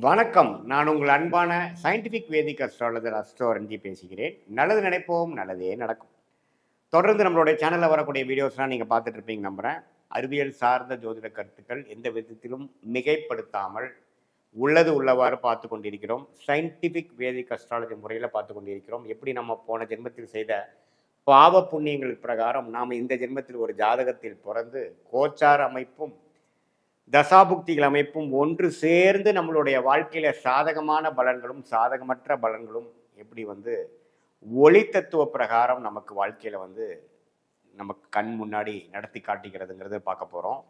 வணக்கம். நான் உங்கள் அன்பான சயின்டிஃபிக் வேதிக் அஸ்ட்ராலஜர் அஸ்ட்ரோ பேசுகிறேன். நல்லது நினைப்போம், நல்லதே நடக்கும். தொடர்ந்து நம்மளுடைய சேனல்ல வரக்கூடிய வீடியோஸ்லாம் நீங்க பார்த்துட்டு இருப்பீங்க நம்புறேன். அறிவியல் சார்ந்த ஜோதிட கருத்துக்கள் எந்த விதத்திலும் மிகைப்படுத்தாமல் உள்ளது உள்ளவாறு பார்த்து கொண்டிருக்கிறோம். சயின்டிஃபிக் வேதிக் அஸ்ட்ராலஜி முறையில பார்த்து கொண்டிருக்கிறோம். எப்படி நம்ம போன ஜென்மத்தில் செய்த பாவ புண்ணியங்கள் பிரகாரம் நாம இந்த ஜென்மத்தில் ஒரு ஜாதகத்தில் பிறந்து கோச்சார அமைப்பும் தசாபுக்திகள் அமைப்பும் ஒன்று சேர்ந்து நம்மளுடைய வாழ்க்கையில சாதகமான பலன்களும் சாதகமற்ற பலன்களும் எப்படி ஒளி தத்துவ பிரகாரம் நமக்கு வாழ்க்கையில நமக்கு கண் முன்னாடி நடத்தி காட்டுகிறதுங்கிறத பார்க்க போறோம்.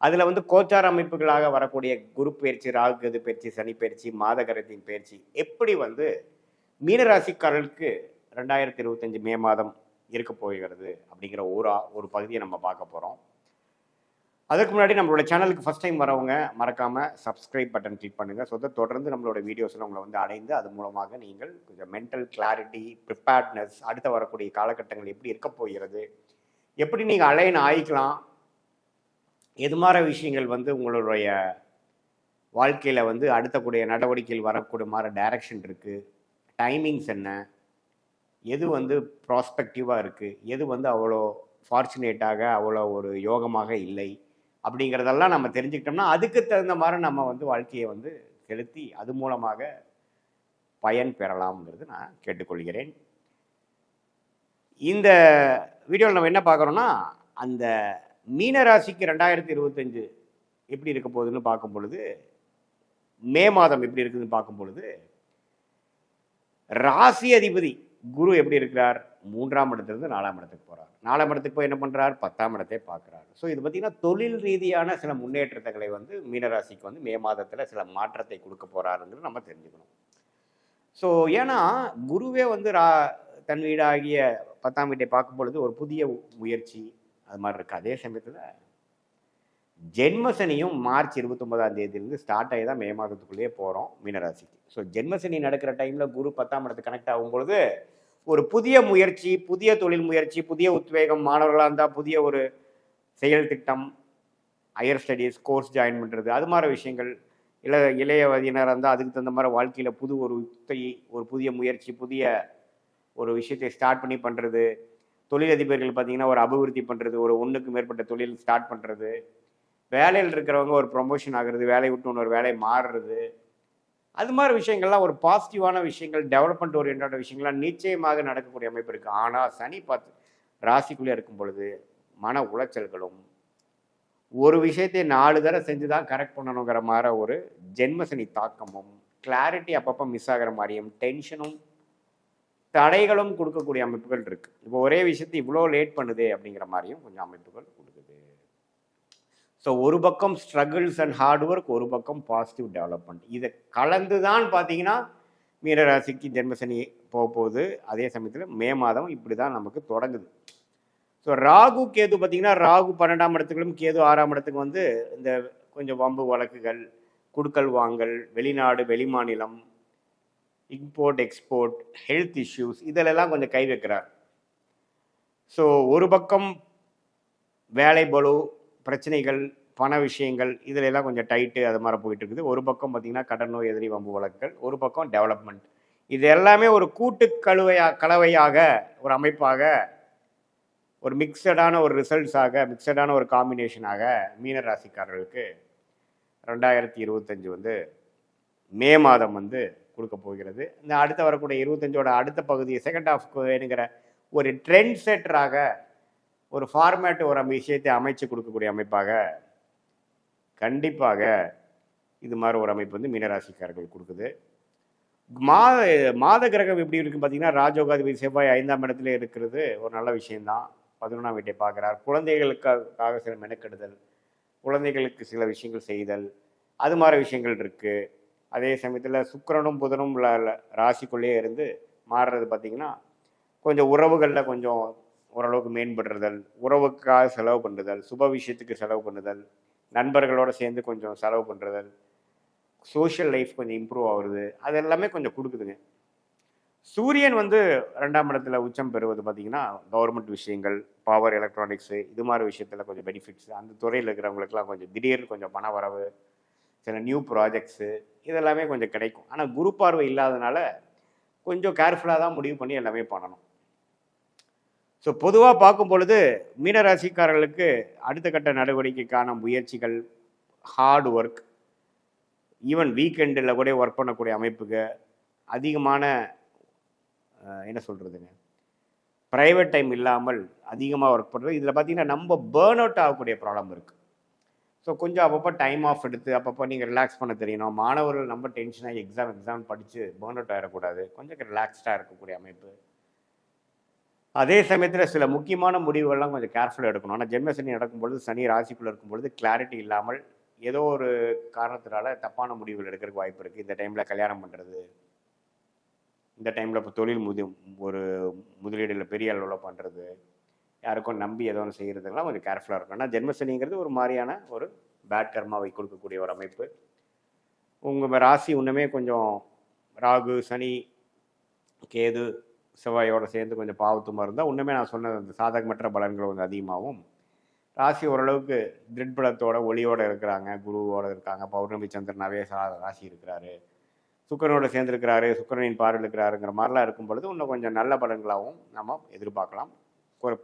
அதுல கோச்சார அமைப்புகளாக வரக்கூடிய குரு பயிற்சி, ராகு கேது பயிற்சி, சனி பயிற்சி, மாதகரத்தின் பயிற்சி எப்படி மீனராசிக்காரர்களுக்கு 2025 மே மாதம் இருக்க போகிறது அப்படிங்கிற ஒரு பகுதியை நம்ம பார்க்க போறோம். அதுக்கு முன்னாடி நம்மளோட சேனலுக்கு ஃபஸ்ட் டைம் வரவங்க மறக்காமல் சப்ஸ்கிரைப் பட்டன் கிளிக் பண்ணுங்கள். ஸோ தொடர்ந்து நம்மளோட வீடியோஸில் உங்களை அடைந்து அது மூலமாக நீங்கள் கொஞ்சம் மென்டல் கிளாரிட்டி, ப்ரிப்பேர்ட்னஸ், அடுத்த வரக்கூடிய காலகட்டங்கள் எப்படி இருக்க போகிறது, எப்படி நீங்கள் அலைன் ஆகிக்கலாம், எது மாதிரி விஷயங்கள் உங்களுடைய வாழ்க்கையில் அடுத்தக்கூடிய நடவடிக்கைகள் வரக்கூடிய மாதிரி டைரக்ஷன் இருக்குது, டைமிங்ஸ் என்ன, எது ப்ராஸ்பெக்டிவாக இருக்குது, எது அவ்வளோ ஃபார்ச்சுனேட்டாக அவ்வளோ ஒரு யோகமாக இல்லை அப்படிங்கிறதெல்லாம் நம்ம தெரிஞ்சுக்கிட்டோம்னா அதுக்கு தகுந்த மாதிரி நம்ம வாழ்க்கையை செலுத்தி அது மூலமாக பயன் பெறலாம்ங்கிறது நான் கேட்டுக்கொள்கிறேன். இந்த வீடியோவில் நம்ம என்ன பார்க்குறோன்னா, அந்த மீனராசிக்கு 2025 எப்படி இருக்க போகுதுன்னு பார்க்கும் பொழுது, மே மாதம் எப்படி இருக்குதுன்னு பார்க்கும் பொழுது, ராசி அதிபதி குரு எப்படி இருக்கிறார், 3ஆம் இடத்துலேருந்து 4ஆம் இடத்துக்கு போகிறார். 4ஆம் இடத்துக்கு போய் என்ன பண்ணுறார், 10ஆம் இடத்தை பார்க்குறார். ஸோ இது பார்த்திங்கன்னா தொழில் ரீதியான சில முன்னேற்றங்களை மீனராசிக்கு மே மாதத்தில் சில மாற்றத்தை கொடுக்க போகிறாருங்கிறது நம்ம தெரிஞ்சுக்கணும். ஸோ ஏன்னா குருவே தன் வீடாகிய 10ஆம் வீட்டை பார்க்கும் பொழுது ஒரு புதிய முயற்சி அது மாதிரி இருக்குது. அதே சமயத்தில் ஜென்மசனியும் மார்ச் 29ஆம் தேதியிலிருந்து ஸ்டார்ட் ஆகி தான் மே மாதத்துக்குள்ளேயே போகிறோம் மீனராசிக்கு. ஸோ ஜென்மசனி நடக்கிற டைமில் குரு 10ஆம் இடத்துக்கு கனெக்ட் ஆகும் பொழுது ஒரு புதிய முயற்சி, புதிய தொழில் முயற்சி, புதிய உத்வேகம், மாணவர்களாக இருந்தால் புதிய ஒரு செயல் திட்டம், ஹையர் ஸ்டடீஸ் கோர்ஸ் ஜாயின் பண்ணுறது, அது மாதிரி விஷயங்கள், இளைய வயதினராக இருந்தால் அதுக்கு தகுந்த மாதிரி வாழ்க்கையில் புது ஒரு ஒரு புதிய முயற்சி, புதிய ஒரு விஷயத்தை ஸ்டார்ட் பண்ணி பண்ணுறது, தொழிலதிபர்கள் பார்த்திங்கன்னா ஒரு அபிவிருத்தி பண்ணுறது, ஒரு ஒன்றுக்கு மேற்பட்ட தொழில் ஸ்டார்ட் பண்ணுறது, வேலையில் இருக்கிறவங்க ஒரு ப்ரொமோஷன் ஆகிறது, வேலையை விட்டு இன்னொரு வேலை மாறுறது, அது மாதிரி விஷயங்கள்லாம் ஒரு பாசிட்டிவான விஷயங்கள், டெவலப்மெண்ட் ஓரியன்டான விஷயங்கள்லாம் நிச்சயமாக நடக்கக்கூடிய அமைப்பு இருக்குது. ஆனால் சனி பார்த்து ராசிக்குள்ளே இருக்கும் பொழுது மன உளைச்சல்களும், ஒரு விஷயத்தை 4 தடவை செஞ்சு தான் கரெக்ட் பண்ணணுங்கிற மாதிரி ஒரு ஜென்மசனி தாக்கமும், கிளாரிட்டி அப்பப்போ மிஸ் ஆகிற மாதிரியும், டென்ஷனும் தடைகளும் கொடுக்கக்கூடிய அமைப்புகள் இருக்குது. இப்போ ஒரே விஷயத்தை இவ்வளோ லேட் பண்ணுது அப்படிங்கிற மாதிரியும் கொஞ்சம் அமைப்புகள் கொடுக்குது. ஸோ ஒரு பக்கம் ஸ்ட்ரகிள்ஸ் அண்ட் ஹார்ட் ஒர்க், ஒரு பக்கம் பாசிட்டிவ் டெவலப்மெண்ட், இதை கலந்து தான் பார்த்தீங்கன்னா மீனராசிக்கு ஜென்மசனி போகுது. அதே சமயத்தில் மே மாதம் இப்படி தான் நமக்கு தொடங்குது. ஸோ ராகு கேது பார்த்திங்கன்னா, ராகு 12ஆம் இடத்துக்கும் கேது 6ஆம் இடத்துக்கு இந்த கொஞ்சம் வம்பு வழக்குகள், குடுக்கல் வாங்கல், வெளிநாடு வெளிமாநிலம், இம்போர்ட் எக்ஸ்போர்ட், ஹெல்த் இஷ்யூஸ், இதிலெல்லாம் கொஞ்சம் கை வைக்கிறார். ஸோ ஒரு பக்கம் வேலை பளு, பிரச்சனைகள், பண விஷயங்கள், இதில் எல்லாம் கொஞ்சம் டைட்டு அது மாதிரி போயிட்டு இருக்குது. ஒரு பக்கம் பார்த்திங்கன்னா கடன் நோய், எதிரி வம்பு வழக்குகள், ஒரு பக்கம் டெவலப்மெண்ட், இது எல்லாமே ஒரு கூட்டு கலவையாக ஒரு அமைப்பாக ஒரு மிக்சடான ஒரு ரிசல்ட்ஸாக, மிக்சடான ஒரு காம்பினேஷனாக மீனராசிக்காரர்களுக்கு 2025 மே மாதம் கொடுக்க போகிறது. இந்த அடுத்த வரக்கூடிய 25ஓட அடுத்த பகுதி செகண்ட் ஹாஃப் வேணுங்கிற ஒரு ட்ரெண்ட் செட்டராக, ஒரு ஃபார்மேட், ஒரு விஷயத்தை அமைச்சு கொடுக்கக்கூடிய அமைப்பாக கண்டிப்பாக இது மாதிரி ஒரு அமைப்பு மீனராசிக்காரர்கள் கொடுக்குது. மாத கிரகம் எப்படி இருக்குன்னு பார்த்தீங்கன்னா, ராஜயோகாதிபதி செவ்வாய் 5ஆம் இடத்துல இருக்கிறது ஒரு நல்ல விஷயம்தான். 11ஆம் வீட்டை பார்க்குறார். குழந்தைகளுக்காக சில மெனக்கெடுதல், குழந்தைகளுக்கு சில விஷயங்கள் செய்தல், அது மாதிரி விஷயங்கள் இருக்குது. அதே சமயத்தில் சுக்கிரனும் புதனும் ராசிக்குள்ளேயே இருந்து மாறுறது பார்த்திங்கன்னா, கொஞ்சம் உறவுகளில் கொஞ்சம் ஓரளவுக்கு மேம்படுறதல், உறவுக்காக செலவு பண்ணுறதல், சுப விஷயத்துக்கு செலவு பண்ணுதல், நண்பர்களோடு சேர்ந்து கொஞ்சம் செலவு பண்ணுறதல், சோஷியல் லைஃப் கொஞ்சம் இம்ப்ரூவ் ஆகுறது, அது எல்லாமே கொஞ்சம் கொடுக்குதுங்க. சூரியன் 2ஆம் இடத்துல உச்சம் பெறுவது பார்த்திங்கன்னா, கவர்மெண்ட் விஷயங்கள், பவர் எலக்ட்ரானிக்ஸு, இது மாதிரி விஷயத்தில் கொஞ்சம் பெனிஃபிட்ஸ், அந்த துறையில் இருக்கிறவங்களுக்குலாம் கொஞ்சம் திடீர்னு கொஞ்சம் பண வரவு, சில நியூ ப்ராஜெக்ட்ஸு இதெல்லாமே கொஞ்சம் கிடைக்கும். ஆனால் குரு பார்வை இல்லாதனால கொஞ்சம் கேர்ஃபுல்லாக தான் முடிவு பண்ணி எல்லாமே பண்ணணும். ஸோ பொதுவாக பார்க்கும் பொழுது மீனராசிக்காரர்களுக்கு அடுத்த கட்ட நடவடிக்கைக்கான முயற்சிகள், ஹார்ட் ஒர்க், ஈவன் வீக்கெண்டில் கூட ஒர்க் பண்ணக்கூடிய அமைப்புக்கு அதிகமான என்ன சொல்கிறதுங்க, ப்ரைவேட் டைம் இல்லாமல் அதிகமாக ஒர்க் பண்ணுறது. இதில் பார்த்திங்கன்னா நம்ம பேர்ன் அவுட் ஆகக்கூடிய ப்ராப்ளம் இருக்குது. ஸோ கொஞ்சம் அப்பப்போ டைம் ஆஃப் எடுத்து அப்பப்போ நீங்கள் ரிலாக்ஸ் பண்ண தெரியணும். மாணவர்கள் நம்ம டென்ஷனாக எக்ஸாம் படித்து பேர்ன் அவுட் ஆகிடக்கூடாது. கொஞ்சம் ரிலாக்ஸ்டாக இருக்கக்கூடிய அமைப்பு. அதே சமயத்தில் சில முக்கியமான முடிவுகள்லாம் கொஞ்சம் கேர்ஃபுல்லாக எடுக்கணும். ஆனால் ஜென்மசனி நடக்கும்பொழுது, சனி ராசிக்குள்ளே இருக்கும்பொழுது கிளாரிட்டி இல்லாமல் ஏதோ ஒரு காரணத்தினால தப்பான முடிவுகள் எடுக்கிறதுக்கு வாய்ப்பு இருக்குது. இந்த டைமில் கல்யாணம் பண்ணுறது, இந்த டைமில் இப்போ தொழில் ஒரு முதலீடில் பெரிய அளவில் பண்ணுறது, யாருக்கும் நம்பி ஏதோ ஒன்று செய்கிறதுலாம் கொஞ்சம் கேர்ஃபுல்லாக இருக்கும். ஆனால் ஜென்மசனிங்கிறது ஒரு மாதிரியான ஒரு பேட் கர்மாவை கொடுக்கக்கூடிய ஒரு அமைப்பு. உங்கள் ராசி இன்னுமே கொஞ்சம் ராகு, சனி, கேது, செவ்வாயோடு சேர்ந்து கொஞ்சம் பாவத்துமா இருந்தால் இன்னுமே நான் சொன்ன அந்த சாதகமற்ற பலன்கள் கொஞ்சம் அதிகமாகவும், ராசி ஓரளவுக்கு திருட்பலத்தோட ஒளியோடு இருக்கிறாங்க, குருவோடு இருக்காங்க, பௌர்ணமி சந்திரனாவே ராசி இருக்கிறாரு, சுக்கரனோட சேர்ந்துருக்கிறாரு, சுக்கரனின் பார்வையில் இருக்கிறாருங்கிற மாதிரிலாம் இருக்கும் பொழுது இன்னும் கொஞ்சம் நல்ல பலன்களாகவும் நம்ம எதிர்பார்க்கலாம்.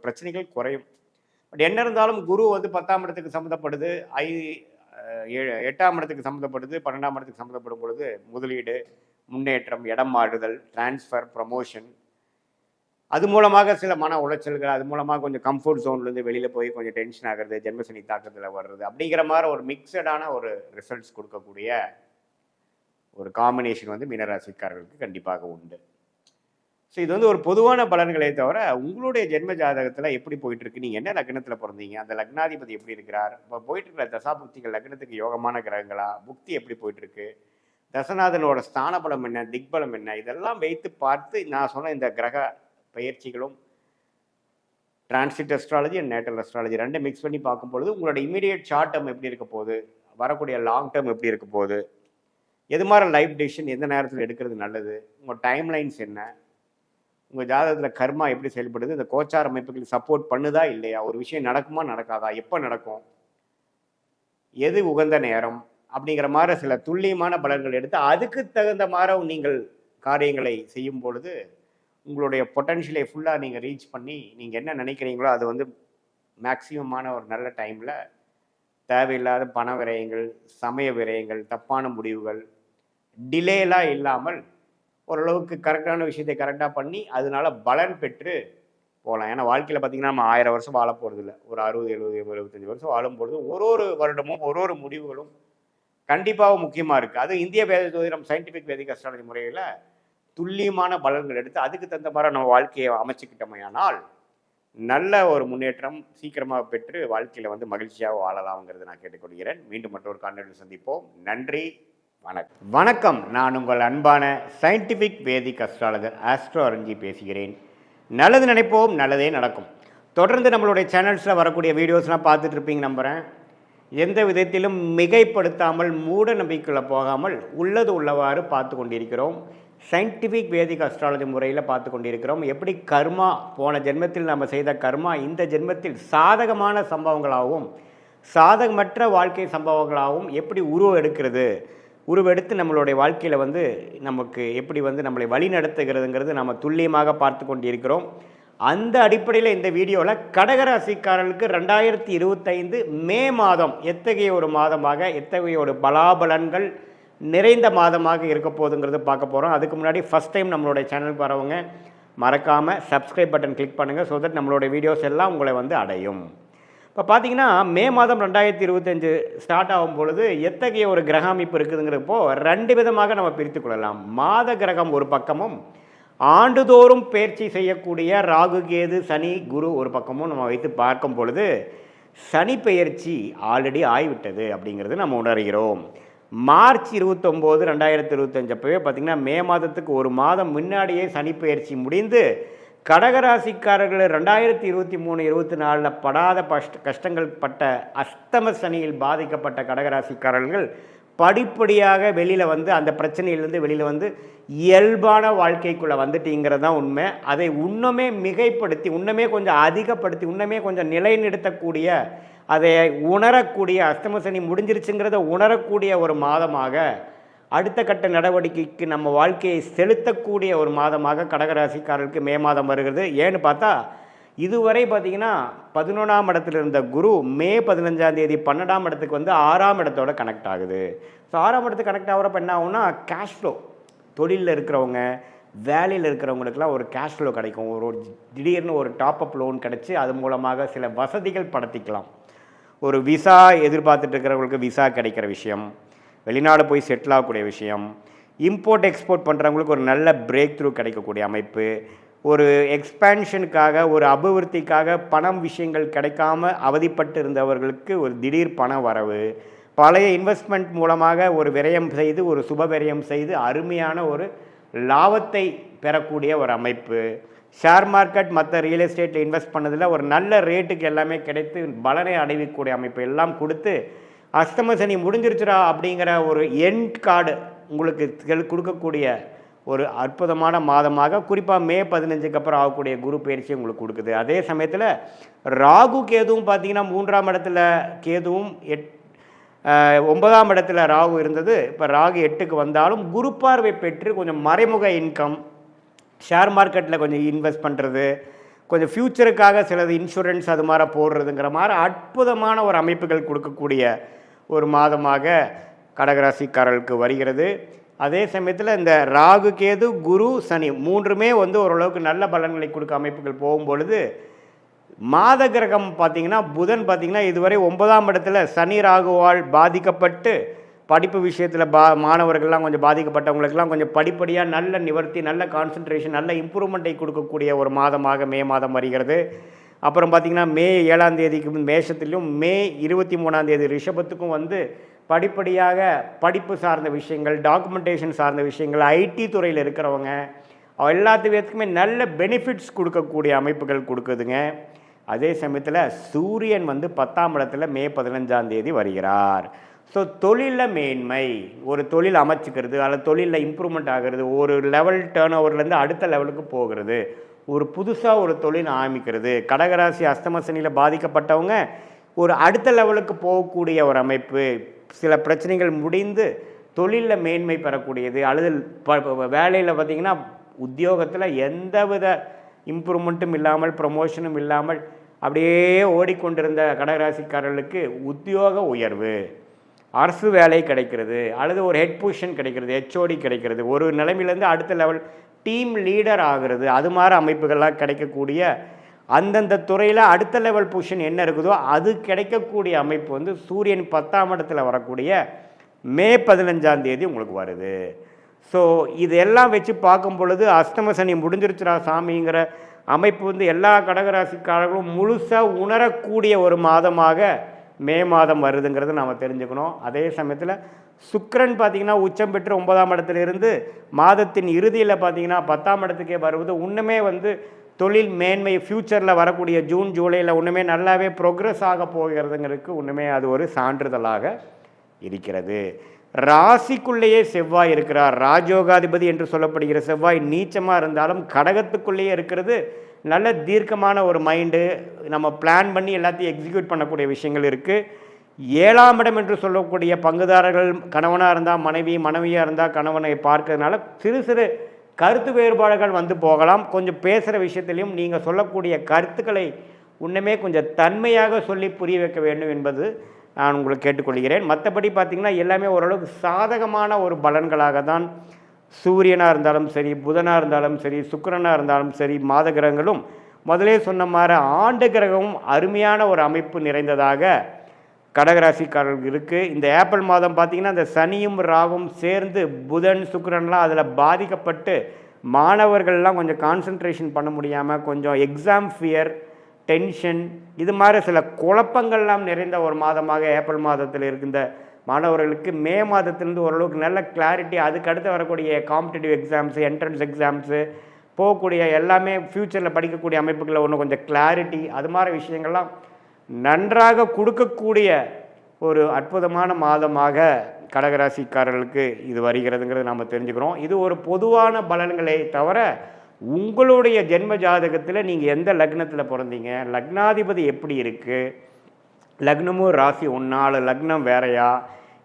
பிரச்சனைகள் குறையும். பட் என்ன இருந்தாலும் குரு வந்து 10ஆம் இடத்துக்கு சம்மந்தப்படுது, 8ஆம் இடத்துக்கு சம்மந்தப்படுது, 12ஆம் இடத்துக்கு சம்மந்தப்படும் பொழுது முதலீடு, முன்னேற்றம், இடம் மாறுதல், டிரான்ஸ்ஃபர், ப்ரமோஷன், அது மூலமாக சில மன உளைச்சல்கள், அது மூலமாக கொஞ்சம் கம்ஃபர்ட் ஜோன்லேருந்து வெளியில் போய் கொஞ்சம் டென்ஷன் ஆகிறது, ஜென்மசனி தாக்கத்தில் வர்றது, அப்படிங்கிற மாதிரி ஒரு மிக்சடான ஒரு ரிசல்ட்ஸ் கொடுக்கக்கூடிய ஒரு காம்பினேஷன் வந்து மீனராசிக்காரர்களுக்கு கண்டிப்பாக உண்டு. ஸோ இது வந்து ஒரு பொதுவான பலன்களே தவிர உங்களுடைய ஜென்ம ஜாதகத்தில் எப்படி போயிட்டுருக்கு, நீங்கள் என்ன லக்னத்தில் பிறந்தீங்க, அந்த லக்னாதிபதி எப்படி இருக்கிறார், இப்போ போயிட்டுருக்கிற தசாபுக்திகள் லக்னத்துக்கு யோகமான கிரகங்களா, புக்தி எப்படி போயிட்டுருக்கு, தசநாதனோட ஸ்தான பலம் என்ன, திக்பலம் என்ன, இதெல்லாம் வைத்து பார்த்து நான் சொன்ன இந்த கிரக பயிற்சிகளும் transit astrology and natal astrology ரெண்டு மிக்ஸ் பண்ணி பார்க்கும்பொழுது உங்களோட இமீடியட் ஷார்ட் டேர்ம் எப்படி இருக்க போகுது, வரக்கூடிய லாங் டேர்ம் எப்படி இருக்க போகுது, எது மாதிரி லைஃப் டெசிஷன் எந்த நேரத்தில் எடுக்கிறது நல்லது, உங்கள் டைம்லைன்ஸ் என்ன, உங்கள் ஜாதகத்தில் கர்மா எப்படி செயல்படுது, இந்த கோச்சார அமைப்புகளுக்கு சப்போர்ட் பண்ணுதா இல்லையா, ஒரு விஷயம் நடக்குமா நடக்காதா, எப்போ நடக்கும், எது உகந்த நேரம், அப்படிங்கிற மாதிரி சில துல்லியமான பலன்கள் எடுத்து அதுக்கு தகுந்த மாதிரி நீங்கள் காரியங்களை செய்யும் பொழுது உங்களுடைய பொட்டன்ஷியலை ஃபுல்லாக நீங்கள் ரீச் பண்ணி நீங்கள் என்ன நினைக்கிறீங்களோ அது வந்து மேக்சிமமான ஒரு நல்ல டைமில் தேவையில்லாத பண விரயங்கள், சமய விரயங்கள், தப்பான முடிவுகள், டிலேலாம் இல்லாமல் ஓரளவுக்கு கரெக்டான விஷயத்தை கரெக்டாக பண்ணி அதனால பலன் பெற்று போகலாம். ஏன்னா வாழ்க்கையில் பார்த்திங்கன்னா நம்ம 1000 வருஷம் வாழ போகிறது இல்லை, ஒரு 60, 70, 75 வருஷம் வாழும்பொழுது ஒரு வருடமும் ஒரு முடிவுகளும் கண்டிப்பாக முக்கியமாக இருக்குது. அது இந்திய வேத ஜோதிடம் சயின்டிஃபிக் வேதிக் அஸ்ட்ராலஜி முறையில் துல்லியமான பலன்கள் எடுத்து அதுக்கு தகுந்த மாதிரி நம்ம வாழ்க்கையை அமைச்சிக்கிட்டோமையானால் நல்ல ஒரு முன்னேற்றம் சீக்கிரமாக பெற்று வாழ்க்கையில் வந்து மகிழ்ச்சியாக வாழலாம்ங்கிறது நான் கேட்டுக்கொள்கிறேன். மீண்டும் மற்றொரு காணொளியில் சந்திப்போம். நன்றி, வணக்கம். நான் உங்கள் அன்பான சயின்டிஃபிக் வேதிக் அஸ்ட்ராலஜர் ஆஸ்ட்ரோ அரஞ்சி பேசுகிறேன். நல்லது நினைப்போம், நல்லதே நடக்கும். தொடர்ந்து நம்மளுடைய சேனல்ஸில் வரக்கூடிய வீடியோஸ்லாம் பார்த்துட்டு இருப்பீங்க நம்புகிறேன். எந்த விதத்திலும் மிகைப்படுத்தாமல் மூட நம்பிக்கையில் போகாமல் உள்ளது உள்ளவாறு பார்த்து கொண்டிருக்கிறோம். சயின்டிஃபிக் வேதிக் அஸ்ட்ராலஜி முறையில் பார்த்து கொண்டிருக்கிறோம். எப்படி கர்மா, போன ஜென்மத்தில் நம்ம செய்த கர்மா இந்த ஜென்மத்தில் சாதகமான சம்பவங்களாகவும் சாதகமற்ற வாழ்க்கை சம்பவங்களாகவும் எப்படி உருவெடுக்கிறது, உருவெடுத்து நம்மளுடைய வாழ்க்கையில் வந்து நமக்கு எப்படி வந்து நம்மளை வழி நடத்துகிறதுங்கிறது நம்ம துல்லியமாக பார்த்து கொண்டிருக்கிறோம். அந்த அடிப்படையில் இந்த வீடியோவில் கடகராசிக்காரர்களுக்கு 2025 மே மாதம் எத்தகைய ஒரு மாதமாக, எத்தகைய ஒரு பலாபலன்கள் நிறைந்த மாதமாக இருக்க போகுதுங்கிறது பார்க்க போகிறோம். அதுக்கு முன்னாடி ஃபஸ்ட் டைம் நம்மளுடைய சேனலுக்கு வரவங்க மறக்காமல் சப்ஸ்கிரைப் பட்டன் கிளிக் பண்ணுங்கள். ஸோ தட் நம்மளுடைய வீடியோஸ் எல்லாம் உங்களை வந்து அடையும். இப்போ பார்த்தீங்கன்னா மே மாதம் 2025 ஸ்டார்ட் ஆகும் பொழுது எத்தகைய ஒரு கிரக அமைப்பு இருக்குதுங்கிறப்போ 2 விதமாக நம்ம பிரித்து கொள்ளலாம். மாத கிரகம் ஒரு பக்கமும், ஆண்டுதோறும் பயிற்சி செய்யக்கூடிய ராகு, கேது, சனி, குரு ஒரு பக்கமும் நம்ம வைத்து பார்க்கும் பொழுது சனி பெயர்ச்சி ஆல்ரெடி ஆகிவிட்டது அப்படிங்கிறது நம்ம உணர்கிறோம். மார்ச் 29, 2025 அப்போவே பார்த்திங்கன்னா மே மாதத்துக்கு ஒரு மாதம் முன்னாடியே சனி பெயர்ச்சி முடிந்து கடகராசிக்காரர்கள் 2023, 24 படாத கஷ்டங்கள் பட்ட அஸ்தம சனியில் பாதிக்கப்பட்ட கடகராசிக்காரர்கள் படிப்படியாக வெளியில் வந்து அந்த பிரச்சனையிலேருந்து வெளியில் வந்து இயல்பான வாழ்க்கைக்குள்ளே வந்துட்டீங்கிறது தான் உண்மை. அதை இன்னுமே மிகைப்படுத்தி, இன்னுமே கொஞ்சம் அதிகப்படுத்தி, இன்னுமே கொஞ்சம் நிலைநிறுத்தக்கூடிய அதை உணரக்கூடிய, அஷ்டம சனி முடிஞ்சிருச்சுங்கிறத உணரக்கூடிய ஒரு மாதமாக, அடுத்த கட்ட நடவடிக்கைக்கு நம்ம வாழ்க்கையை செலுத்தக்கூடிய ஒரு மாதமாக கடகராசிக்காரர்களுக்கு மே மாதம் வருகிறது. ஏன்னு பார்த்தா, இதுவரை பார்த்திங்கன்னா 11ஆம் இடத்துல இருந்த குரு மே 15ஆம் தேதி 12ஆம் இடத்துக்கு வந்து 6ஆம் இடத்தோட கனெக்ட் ஆகுது. ஸோ 6ஆம் இடத்துக்கு கனெக்ட் ஆகிறப்ப என்ன ஆகும்னா, கேஷ் ஃப்ளோ, தொழிலில் இருக்கிறவங்க, வேலையில் இருக்கிறவங்களுக்குலாம் ஒரு கேஷ் ஃப்ளோ கிடைக்கும். ஒரு திடீர்னு ஒரு டாப்அப் லோன் கிடச்சி அது மூலமாக சில வசதிகள் படுத்திக்கலாம். ஒரு விசா எதிர்பார்த்துட்டு இருக்கிறவங்களுக்கு விசா கிடைக்கிற விஷயம், வெளிநாடு போய் செட்டில் ஆகக்கூடிய விஷயம், இம்போர்ட் எக்ஸ்போர்ட் பண்ணுறவங்களுக்கு ஒரு நல்ல பிரேக் த்ரூ கிடைக்கக்கூடிய அமைப்பு, ஒரு எக்ஸ்பேன்ஷனுக்காக, ஒரு அபிவிருத்திக்காக பணம் விஷயங்கள் கிடைக்காம அவதிப்பட்டு இருந்தவர்களுக்கு ஒரு திடீர் பண வரவு, பழைய இன்வெஸ்ட்மெண்ட் மூலமாக ஒரு விரயம் செய்து, ஒரு சுப விரயம் செய்து அருமையான ஒரு லாபத்தை பெறக்கூடிய ஒரு அமைப்பு, ஷேர் மார்க்கெட் மற்ற ரியல் எஸ்டேட்டில் இன்வெஸ்ட் பண்ணதில் ஒரு நல்ல ரேட்டுக்கு எல்லாமே கிடைத்து பலனை அடைவிக்கக்கூடிய அமைப்பு எல்லாம் கொடுத்து, அஷ்டம சனி முடிஞ்சிருச்சுரா அப்படிங்கிற ஒரு எண்ட் கார்டு உங்களுக்கு கொடுக்கக்கூடிய ஒரு அற்புதமான மாதமாக, குறிப்பாக மே 15க்கு அப்புறம் ஆகக்கூடிய குரு பயிற்சி உங்களுக்கு கொடுக்குது. அதே சமயத்தில் ராகு கேதுவும் பார்த்திங்கன்னா 3ஆம் இடத்துல கேதுவும் 9ஆம் இடத்துல ராகு இருந்தது. இப்போ ராகு 8க்கு வந்தாலும் குரு பார்வை பெற்று கொஞ்சம் மறைமுக இன்கம், ஷேர் மார்க்கெட்டில் கொஞ்சம் இன்வெஸ்ட் பண்ணுறது, கொஞ்சம் ஃப்யூச்சருக்காக சிலது இன்சூரன்ஸ் அது மாதிரி போடுறதுங்கிற மாதிரி அற்புதமான ஒரு அமைப்புகள் கொடுக்கக்கூடிய ஒரு மாதமாக கடகராசிக்காரர்களுக்கு வருகிறது. அதே சமயத்தில் இந்த ராகு கேது குரு சனி மூன்றுமே வந்து ஓரளவுக்கு நல்ல பலன்களை கொடுக்க அமைப்புகள் போகும்பொழுது, மாத கிரகம் பார்த்திங்கன்னா புதன் பார்த்திங்கன்னா இதுவரை 9ஆம் இடத்துல சனி ராகுவால் பாதிக்கப்பட்டு படிப்பு விஷயத்தில் மாணவர்கள்லாம் கொஞ்சம் பாதிக்கப்பட்டவங்களுக்கெல்லாம் கொஞ்சம் படிப்படியாக நல்ல நிவர்த்தி, நல்ல கான்சன்ட்ரேஷன், நல்ல இம்ப்ரூவ்மெண்ட்டை கொடுக்கக்கூடிய ஒரு மாதமாக மே மாதம் வருகிறது. அப்புறம் பார்த்திங்கன்னா மே 7ஆம் தேதிக்கு மேஷத்துலேயும், மே 23ஆம் தேதி ரிஷபத்துக்கும் வந்து படிப்படியாக படிப்பு சார்ந்த விஷயங்கள், டாக்குமெண்டேஷன் சார்ந்த விஷயங்கள், ஐடி துறையில் இருக்கிறவங்க எல்லாத்துக்குமே நல்ல பெனிஃபிட்ஸ் கொடுக்கக்கூடிய அமைப்புகள் கொடுக்குதுங்க. அதே சமயத்தில் சூரியன் வந்து 10ஆம் இடத்துல மே 15ஆம் தேதி வருகிறார். ஸோ தொழிலில் மேன்மை, ஒரு தொழில் அமைச்சிக்கிறது, அல்லது தொழிலில் இம்ப்ரூவ்மெண்ட் ஆகிறது, ஒரு லெவல் டேர்ன் ஓவர்லேருந்து அடுத்த லெவலுக்கு போகிறது, ஒரு புதுசாக ஒரு தொழில் ஆரம்பிக்கிறது. கடகராசி அஷ்டம சனியில் பாதிக்கப்பட்டவங்க ஒரு அடுத்த லெவலுக்கு போகக்கூடிய ஒரு அமைப்பு, சில பிரச்சனைகள் முடிந்து தொழிலில் மேன்மை பெறக்கூடியது, அல்லது வேலையில் பார்த்திங்கன்னா உத்தியோகத்தில் எந்தவித இம்ப்ரூவ்மெண்ட்டும் இல்லாமல், ப்ரமோஷனும் இல்லாமல் அப்படியே ஓடிக்கொண்டிருந்த கடகராசிக்காரர்களுக்கு உத்தியோக உயர்வு, அரசு வேலை கிடைக்கிறது, அல்லது ஒரு ஹெட் பொசிஷன் கிடைக்கிறது, ஹெச்ஓடி கிடைக்கிறது, ஒரு நிலைமையிலேருந்து அடுத்த லெவல் டீம் லீடர் ஆகிறது, அது மாதிரி அமைப்புகள்லாம் கிடைக்கக்கூடிய, அந்தந்த துறையில் அடுத்த லெவல் பொசிஷன் என்ன இருக்குதோ அது கிடைக்கக்கூடிய அமைப்பு வந்து சூரியன் 10ஆம் இடத்துல வரக்கூடிய மே 15ஆம் தேதி உங்களுக்கு வருது. ஸோ இதெல்லாம் வச்சு பார்க்கும் பொழுது அஷ்டம சனி முடிஞ்சிருச்சுரா சாமிங்கிற அமைப்பு வந்து எல்லா கடகராசிக்காரர்களும் முழுசாக உணரக்கூடிய ஒரு மாதமாக மே மாதம் வருதுங்கிறத நாம் தெரிஞ்சுக்கணும். அதே சமயத்தில் சுக்கிரன் பார்த்திங்கன்னா உச்சம் பெற்று 9ஆம் இடத்துல இருந்து மாதத்தின் இறுதியில் பார்த்திங்கன்னா 10ஆம் இடத்துக்கே வருவது இன்னுமே வந்து தொழில் மேன்மை ஃப்யூச்சரில் வரக்கூடிய ஜூன் ஜூலையில் இன்னுமே நல்லாவே ப்ரோக்ரஸ் ஆக போகிறதுங்கிறதுக்கு இன்னுமே அது ஒரு சான்றிதழாக இருக்கிறது. ராசிக்குள்ளேயே செவ்வாய் இருக்கிறார். ராஜயோகாதிபதி என்று சொல்லப்படுகிற செவ்வாய் நீச்சமாக இருந்தாலும் கடகத்துக்குள்ளேயே இருக்கிறது நல்ல தீர்க்கமான ஒரு மைண்டு, நம்ம பிளான் பண்ணி எல்லாத்தையும் எக்ஸிக்யூட் பண்ணக்கூடிய விஷயங்கள் இருக்குது. 7ஆம் இடம் என்று சொல்லக்கூடிய பங்குதாரர்கள் கணவனாக இருந்தால் மனைவி, மனைவியாக இருந்தால் கணவனை பார்க்கறதுனால சிறு சிறு கருத்து வேறுபாடுகள் வந்து போகலாம். கொஞ்சம் பேசுகிற விஷயத்திலையும் நீங்கள் சொல்லக்கூடிய கருத்துக்களை இன்னுமே கொஞ்சம் தன்மையாக சொல்லி புரிய வைக்க வேண்டும் என்பது நான் உங்களுக்கு கேட்டுக்கொள்கிறேன். மற்றபடி பார்த்திங்கன்னா எல்லாமே ஓரளவுக்கு சாதகமான ஒரு பலன்களாக தான் சூரியனாக இருந்தாலும் சரி, புதனாக இருந்தாலும் சரி, சுக்கிரனாக இருந்தாலும் சரி, மாத கிரகங்களும் முதலே சொன்ன மாதிரி ஆண்டு கிரகமும் அருமையான ஒரு அமைப்பு நிறைந்ததாக கடகராசிக்காரர்களுக்கு இருக்குது. இந்த ஏப்ரல் மாதம் பார்த்திங்கன்னா இந்த சனியும் ராகும் சேர்ந்து புதன் சுக்கிரன்லாம் அதில் பாதிக்கப்பட்டு மாணவர்கள்லாம் கொஞ்சம் கான்சன்ட்ரேஷன் பண்ண முடியாமல் கொஞ்சம் எக்ஸாம் ஃபியர், டென்ஷன், இது மாதிரி சில குழப்பங்கள்லாம் நிறைந்த ஒரு மாதமாக ஏப்ரல் மாதத்தில் இருக்கின்ற மாணவர்களுக்கு மே மாதத்திலிருந்து ஓரளவுக்கு நல்ல கிளாரிட்டி, அதுக்கு அடுத்து வரக்கூடிய காம்படிட்டிவ் எக்ஸாம்ஸு, என்ட்ரன்ஸ் எக்ஸாம்ஸு போகக்கூடிய எல்லாமே ஃப்யூச்சரில் படிக்கக்கூடிய அமைப்புகளில் ஒன்று கொஞ்சம் கிளாரிட்டி, அது மாதிரி விஷயங்கள்லாம் நன்றாக கொடுக்கக்கூடிய ஒரு அற்புதமான மாதமாக கடகராசிக்காரர்களுக்கு இது வருகிறதுங்கிறது நாம் தெரிஞ்சுக்கிறோம். இது ஒரு பொதுவான பலன்களை தவிர உங்களுடைய ஜென்ம ஜாதகத்தில் நீங்கள் எந்த லக்னத்தில் பிறந்தீங்க, லக்னாதிபதி எப்படி இருக்குது, லக்னமும் ராசி ஒன்றால் லக்னம் வேறையா,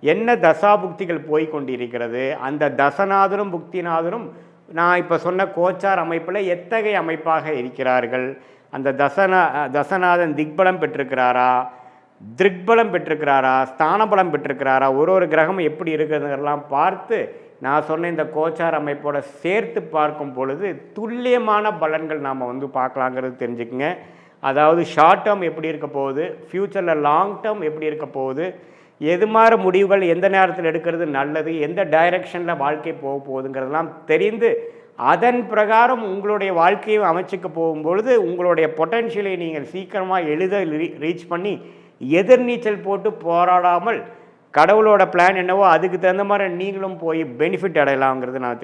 என்ன தசாபுக்திகள் போய் கொண்டிருக்கிறது, அந்த தசநாதரும் புக்திநாதரும் நான் இப்போ சொன்ன கோச்சார் அமைப்பில் எத்தகைய அமைப்பாக இருக்கிறார்கள், அந்த தசநாதன் திக்பலம் பெற்றிருக்கிறாரா, திருக்பலம் பெற்றிருக்கிறாரா, ஸ்தானபலம் பெற்றிருக்கிறாரா, ஒரு கிரகம் எப்படி இருக்கிறதுலாம் பார்த்து நான் சொன்ன இந்த கோச்சார் அமைப்போட சேர்த்து பார்க்கும் பொழுது துல்லியமான பலன்கள் நாம் பார்க்கலாங்கிறது தெரிஞ்சுக்குங்க. அதாவது ஷார்ட் டேர்ம் எப்படி இருக்க போகுது, ஃப்யூச்சரில் லாங் டேர்ம் எப்படி இருக்க போகுது, எது மாதிரி முடிவுகள் எந்த நேரத்தில் எடுக்கிறது நல்லது, எந்த டைரக்ஷனில் வாழ்க்கை போக போகுதுங்கிறதெல்லாம் தெரிந்து அதன் பிரகாரம் உங்களுடைய வாழ்க்கையை அமைச்சிக்க போகும்பொழுது உங்களுடைய பொட்டன்ஷியலை நீங்கள் சீக்கிரமாக எளிதாக ரீச் பண்ணி எதிர்நீச்சல் போட்டு போராடாமல் கடவுளோட பிளான் என்னவோ அதுக்கு தகுந்த மாதிரி நீங்களும் போய் பெனிஃபிட் அடையலாங்கிறது நான்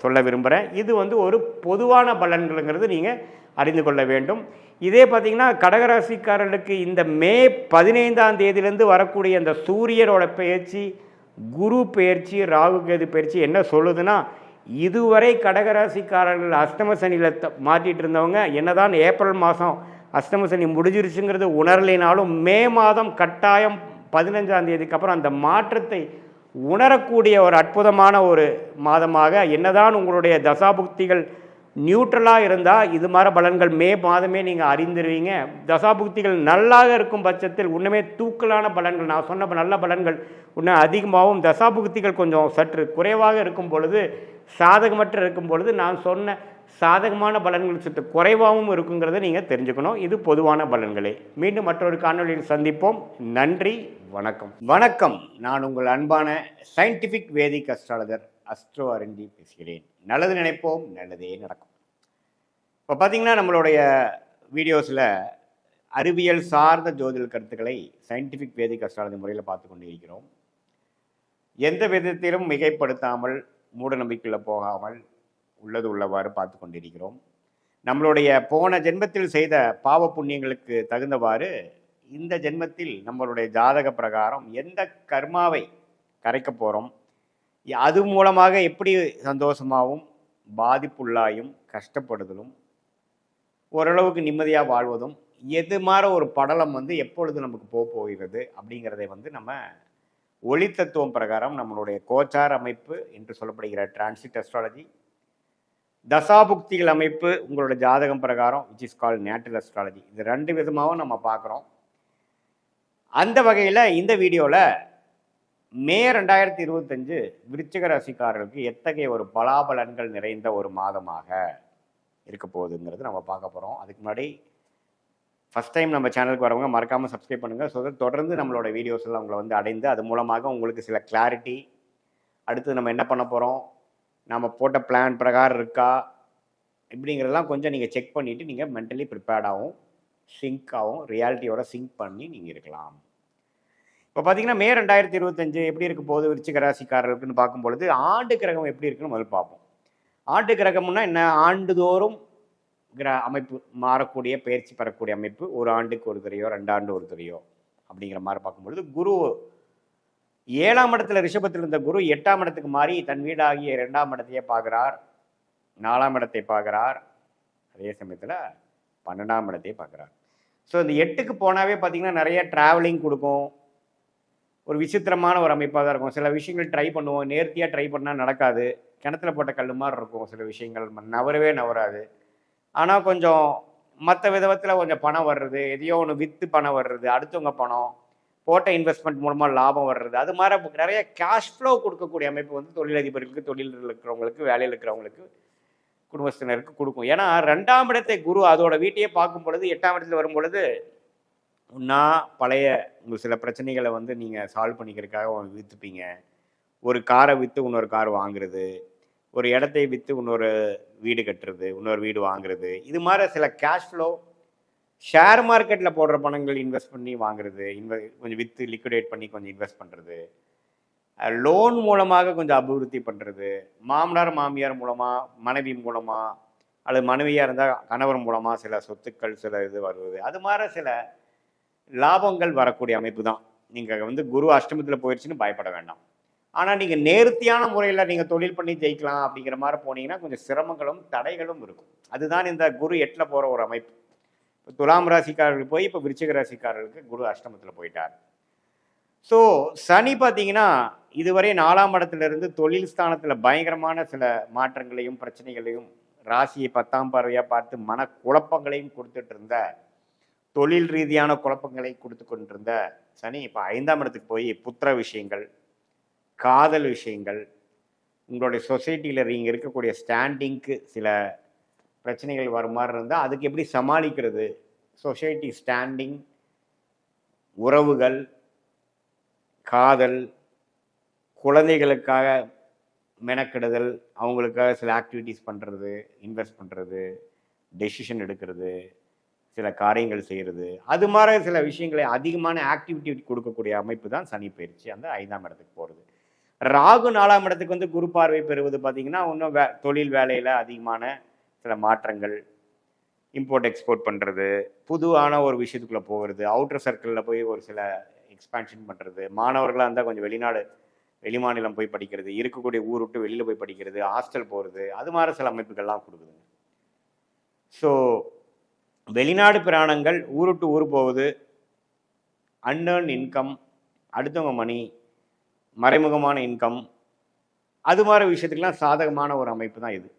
சொல்ல விரும்புகிறேன். இது ஒரு பொதுவான பலன்களுங்கிறது நீங்கள் அறிந்து கொள்ள வேண்டும். இதே பார்த்திங்கன்னா கடகராசிக்காரர்களுக்கு இந்த மே 15ஆம் தேதியிலேருந்து வரக்கூடிய அந்த சூரியனோட பயிற்சி, குரு பயிற்சி, ராகு கேது பயிற்சி என்ன சொல்லுதுன்னா, இதுவரை கடகராசிக்காரர்கள் அஷ்டம சனியில் மாட்டிகிட்டு இருந்தவங்க என்னதான் ஏப்ரல் மாதம் அஷ்டம சனி முடிஞ்சிருச்சுங்கிறது உணரலைனாலும் மே மாதம் கட்டாயம் 15ஆம் தேதிக்கு அப்புறம் அந்த மாற்றத்தை உணரக்கூடிய ஒரு அற்புதமான ஒரு மாதமாக, என்னதான் உங்களுடைய தசாபுக்திகள் நியூட்ரலாக இருந்தால் இது மாதிரி பலன்கள் மே மாதமே நீங்கள் அறிந்துருவீங்க. தசாபுக்திகள் நல்லாக இருக்கும் பட்சத்தில் இன்னுமே தூக்கலான பலன்கள், நான் சொன்ன நல்ல பலன்கள் இன்னும் அதிகமாகவும், தசாபுக்திகள் கொஞ்சம் சற்று குறைவாக இருக்கும் பொழுது, சாதகமற்ற இருக்கும் பொழுது நான் சொன்ன சாதகமான பலன்கள் சற்று குறைவாகவும் இருக்குங்கிறத நீங்கள் தெரிஞ்சுக்கணும். இது பொதுவான பலன்களே. மீண்டும் மற்றொரு காணொலியில் சந்திப்போம். நன்றி, வணக்கம். வணக்கம், நான் உங்கள் அன்பான சயின்டிஃபிக் வேதிக் அஸ்ட்ராலஜர் அஸ்ட்ரோ அரண்டி பேசுகிறேன். நல்லது நினைப்போம், நல்லதே நடக்கும். இப்போ பார்த்தீங்கன்னா நம்மளுடைய வீடியோஸில் அறிவியல் சார்ந்த ஜோதிட கருத்துக்களை சயின்டிஃபிக் வேதிக் அஸ்ட்ராலஜி முறையில் பார்த்து கொண்டு இருக்கிறோம். எந்த விதத்திலும் மிகைப்படுத்தாமல், மூட நம்பிக்கையில் போகாமல் உள்ளது உள்ளவாறு பார்த்து கொண்டிருக்கிறோம். நம்மளுடைய போன ஜென்மத்தில் செய்த பாவ புண்ணியங்களுக்கு தகுந்தவாறு இந்த ஜென்மத்தில் நம்மளுடைய ஜாதக பிரகாரம் எந்த கர்மாவை கரைக்க போகிறோம், அது மூலமாக எப்படி சந்தோஷமாகவும் பாதிப்புள்ளாயும் கஷ்டப்படுதலும் ஓரளவுக்கு நிம்மதியாக வாழ்வதும் எது மாதிரி ஒரு படலம் எப்பொழுது நமக்கு போகிறது அப்படிங்கிறதை நம்ம ஒளித்தத்துவம் பிரகாரம் நம்மளுடைய கோச்சார் அமைப்பு என்று சொல்லப்படுகிற டிரான்சிட் அஸ்ட்ராலஜி, தசாபுக்திகள் அமைப்பு, உங்களோட ஜாதகம் பிரகாரம் which is call natal astrology, இது 2 விதமாகவும் நம்ம பார்க்குறோம். அந்த வகையில் இந்த வீடியோவில் மே 2025 விருச்சிக ராசிக்காரர்களுக்கு எத்தகைய ஒரு பலாபலன்கள் நிறைந்த ஒரு மாதமாக இருக்க போகுதுங்கிறது நம்ம பார்க்க போகிறோம். அதுக்கு முன்னாடி ஃபஸ்ட் டைம் நம்ம சேனலுக்கு வரவங்க மறக்காமல் சப்ஸ்கிரைப் பண்ணுங்கள். ஸோ தொடர்ந்து நம்மளோட வீடியோஸ் எல்லாம் உங்களை அடைந்து அது மூலமாக உங்களுக்கு சில கிளாரிட்டி, அடுத்து நம்ம என்ன பண்ண போகிறோம், நம்ம போட்ட பிளான் பிரகாரம் இருக்கா இப்படிங்கிறதெல்லாம் கொஞ்சம் நீங்கள் செக் பண்ணிவிட்டு நீங்கள் மென்டலி ப்ரிப்பேர்டாகவும் சிங்காகவும் ரியாலிட்டியோட சிங்க் பண்ணி நீங்கள் இருக்கலாம். இப்போ பார்த்தீங்கன்னா மே 2025 எப்படி இருக்க போகுது விருச்சிக ராசிக்காரர்களுக்குன்னு பார்க்கும்பொழுது ஆண்டு கிரகம் எப்படி இருக்குன்னு முதல்ல பார்ப்போம். ஆண்டு கிரகம்னா என்ன, ஆண்டுதோறும் அமைப்பு மாறக்கூடிய, பயிற்சி பெறக்கூடிய அமைப்பு. ஒரு ஆண்டுக்கு ஒரு தரையோ 2 ஆண்டு ஒரு தரையோ அப்படிங்கிற மாதிரி பார்க்கும்பொழுது குரு 7ஆம் இடத்துல ரிஷபத்தில் இருந்த குரு 8ஆம் இடத்துக்கு மாறி தன் வீடாகிய 2ஆம் இடத்தையே பார்க்குறார், 4ஆம் இடத்தை பார்க்குறார், அதே சமயத்தில் 12ஆம் இடத்தையே பார்க்குறார். ஸோ இந்த 8க்கு போனாவே பார்த்தீங்கன்னா நிறைய ட்ராவலிங் கொடுக்கும், ஒரு விசித்திரமான ஒரு அமைப்பாக தான் இருக்கும். சில விஷயங்கள் ட்ரை பண்ணுவோம், நேர்த்தியாக ட்ரை பண்ணால் நடக்காது, கிணத்துல போட்ட கல் மாதிரி இருக்கும், சில விஷயங்கள் நவரவே நவராது. ஆனால் கொஞ்சம் மற்ற விதத்தில் கொஞ்சம் பணம் வர்றது, எதையோ ஒன்று விற்று பணம் வர்றது, அடுத்தவங்க பணம் போட்ட இன்வெஸ்ட்மெண்ட் மூலமாக லாபம் வர்றது, அது மாதிரி நிறைய கேஷ் ஃப்ளோ கொடுக்கக்கூடிய அமைப்பு தொழிலதிபர்களுக்கு, தொழிலில் இருக்கிறவங்களுக்கு, வேலையில் இருக்கிறவங்களுக்கு, குடும்பத்தினருக்கு கொடுக்கும். ஏன்னா 2ஆம் இடத்தை குரு அதோட வீட்டையே பார்க்கும் பொழுது 8ஆம் இடத்துல வரும் பொழுது ஒன்றா பழைய உங்களுக்கு சில பிரச்சனைகளை நீங்கள் சால்வ் பண்ணிக்கிறதுக்காக விற்றுப்பீங்க. ஒரு காரை விற்று இன்னொரு கார் வாங்குறது, ஒரு இடத்தை விற்று இன்னொரு வீடு கட்டுறது, இன்னொரு வீடு வாங்குறது, இது மாதிரி சில கேஷ் ஃப்ளோ, ஷேர் மார்க்கெட்டில் போடுற பணங்கள் இன்வெஸ்ட் பண்ணி வாங்குறது, கொஞ்சம் விற்று லிக்விடேட் பண்ணி கொஞ்சம் இன்வெஸ்ட் பண்ணுறது, லோன் மூலமாக கொஞ்சம் அபிவிருத்தி பண்ணுறது, மாமனார் மாமியார் மூலமாக, மனைவி மூலமாக, அல்லது மனைவியாக இருந்தால் கணவர் மூலமாக சில சொத்துக்கள் சில இது வருவது, அது மாதிரி சில லாபங்கள் வரக்கூடிய அமைப்பு தான். நீங்கள் குரு அஷ்டமத்தில் போயிடுச்சுன்னு பயப்பட வேண்டாம். ஆனால் நீங்கள் நேர்த்தியான முறையில் நீங்கள் தொழில் பண்ணி ஜெயிக்கலாம் அப்படிங்கிற மாதிரி போனீங்கன்னா கொஞ்சம் சிரமங்களும் தடைகளும் இருக்கும். அதுதான் இந்த குரு 8ல் போகிற ஒரு அமைப்பு. இப்போ துலாம் ராசிக்காரர்களுக்கு போய் இப்போ விருச்சிக ராசிக்காரர்களுக்கு குரு அஷ்டமத்தில் போயிட்டார். ஸோ சனி பார்த்தீங்கன்னா இதுவரை 4ஆம் இடத்துலேருந்து தொழில் ஸ்தானத்தில் பயங்கரமான சில மாற்றங்களையும் பிரச்சனைகளையும் ராசியை 10ஆம் பார்வையாக பார்த்து மன குழப்பங்களையும் கொடுத்துட்டு இருந்த, தொழில் ரீதியான குழப்பங்களை கொடுத்து கொண்டிருந்த சனி இப்போ 5ஆம் இடத்துக்கு போய் புத்திர விஷயங்கள், காதல் விஷயங்கள், உங்களுடைய சொசைட்டியில் நீங்கள் இருக்கக்கூடிய ஸ்டாண்டிங்க்கு சில பிரச்சனைகள் வர மாதிரி இருந்தால் அதுக்கு எப்படி சமாளிக்கிறது, சொசைட்டி ஸ்டாண்டிங், உறவுகள், காதல், குழந்தைகளுக்காக மெனக்கெடுதல், அவங்களுக்காக சில ஆக்டிவிட்டீஸ் பண்ணுறது, இன்வெஸ்ட் பண்ணுறது, டெசிஷன் எடுக்கிறது, சில காரியங்கள் செய்கிறது, அது மாதிரி சில விஷயங்களை அதிகமான ஆக்டிவிட்டி கொடுக்கக்கூடிய அமைப்பு தான் சனி பயிற்சி அந்த 5ஆம் இடத்துக்கு போகிறது. ராகு 4ஆம் இடத்துக்கு வந்து குரு பார்வை பெறுவது பார்த்தீங்கன்னா இன்னும் தொழில் வேலையில் அதிகமான சில மாற்றங்கள், இம்போர்ட் எக்ஸ்போர்ட் பண்ணுறது, புதுவான ஒரு விஷயத்துக்குள்ளே போகிறது, அவுட்டர் சர்க்கிளில் போய் ஒரு சில எக்ஸ்பேன்ஷன் பண்ணுறது, மாணவர்களாக இருந்தால் கொஞ்சம் வெளிமாநிலம் போய் படிக்கிறது, இருக்கக்கூடிய ஊர் விட்டு வெளியில் போய் படிக்கிறது, ஹாஸ்டல் போகிறது, அது மாதிரி சில அமைப்புகள்லாம் கொடுக்குதுங்க. ஸோ வெளிநாடு பிராணங்கள், ஊர் விட்டு ஊர் போகுது, அன்ஏர்ன் இன்கம், அடுத்தவங்க மணி, மறைமுகமான இன்கம், அது மாதிரி விஷயத்துக்கெல்லாம் சாதகமான ஒரு அமைப்பு தான் இது.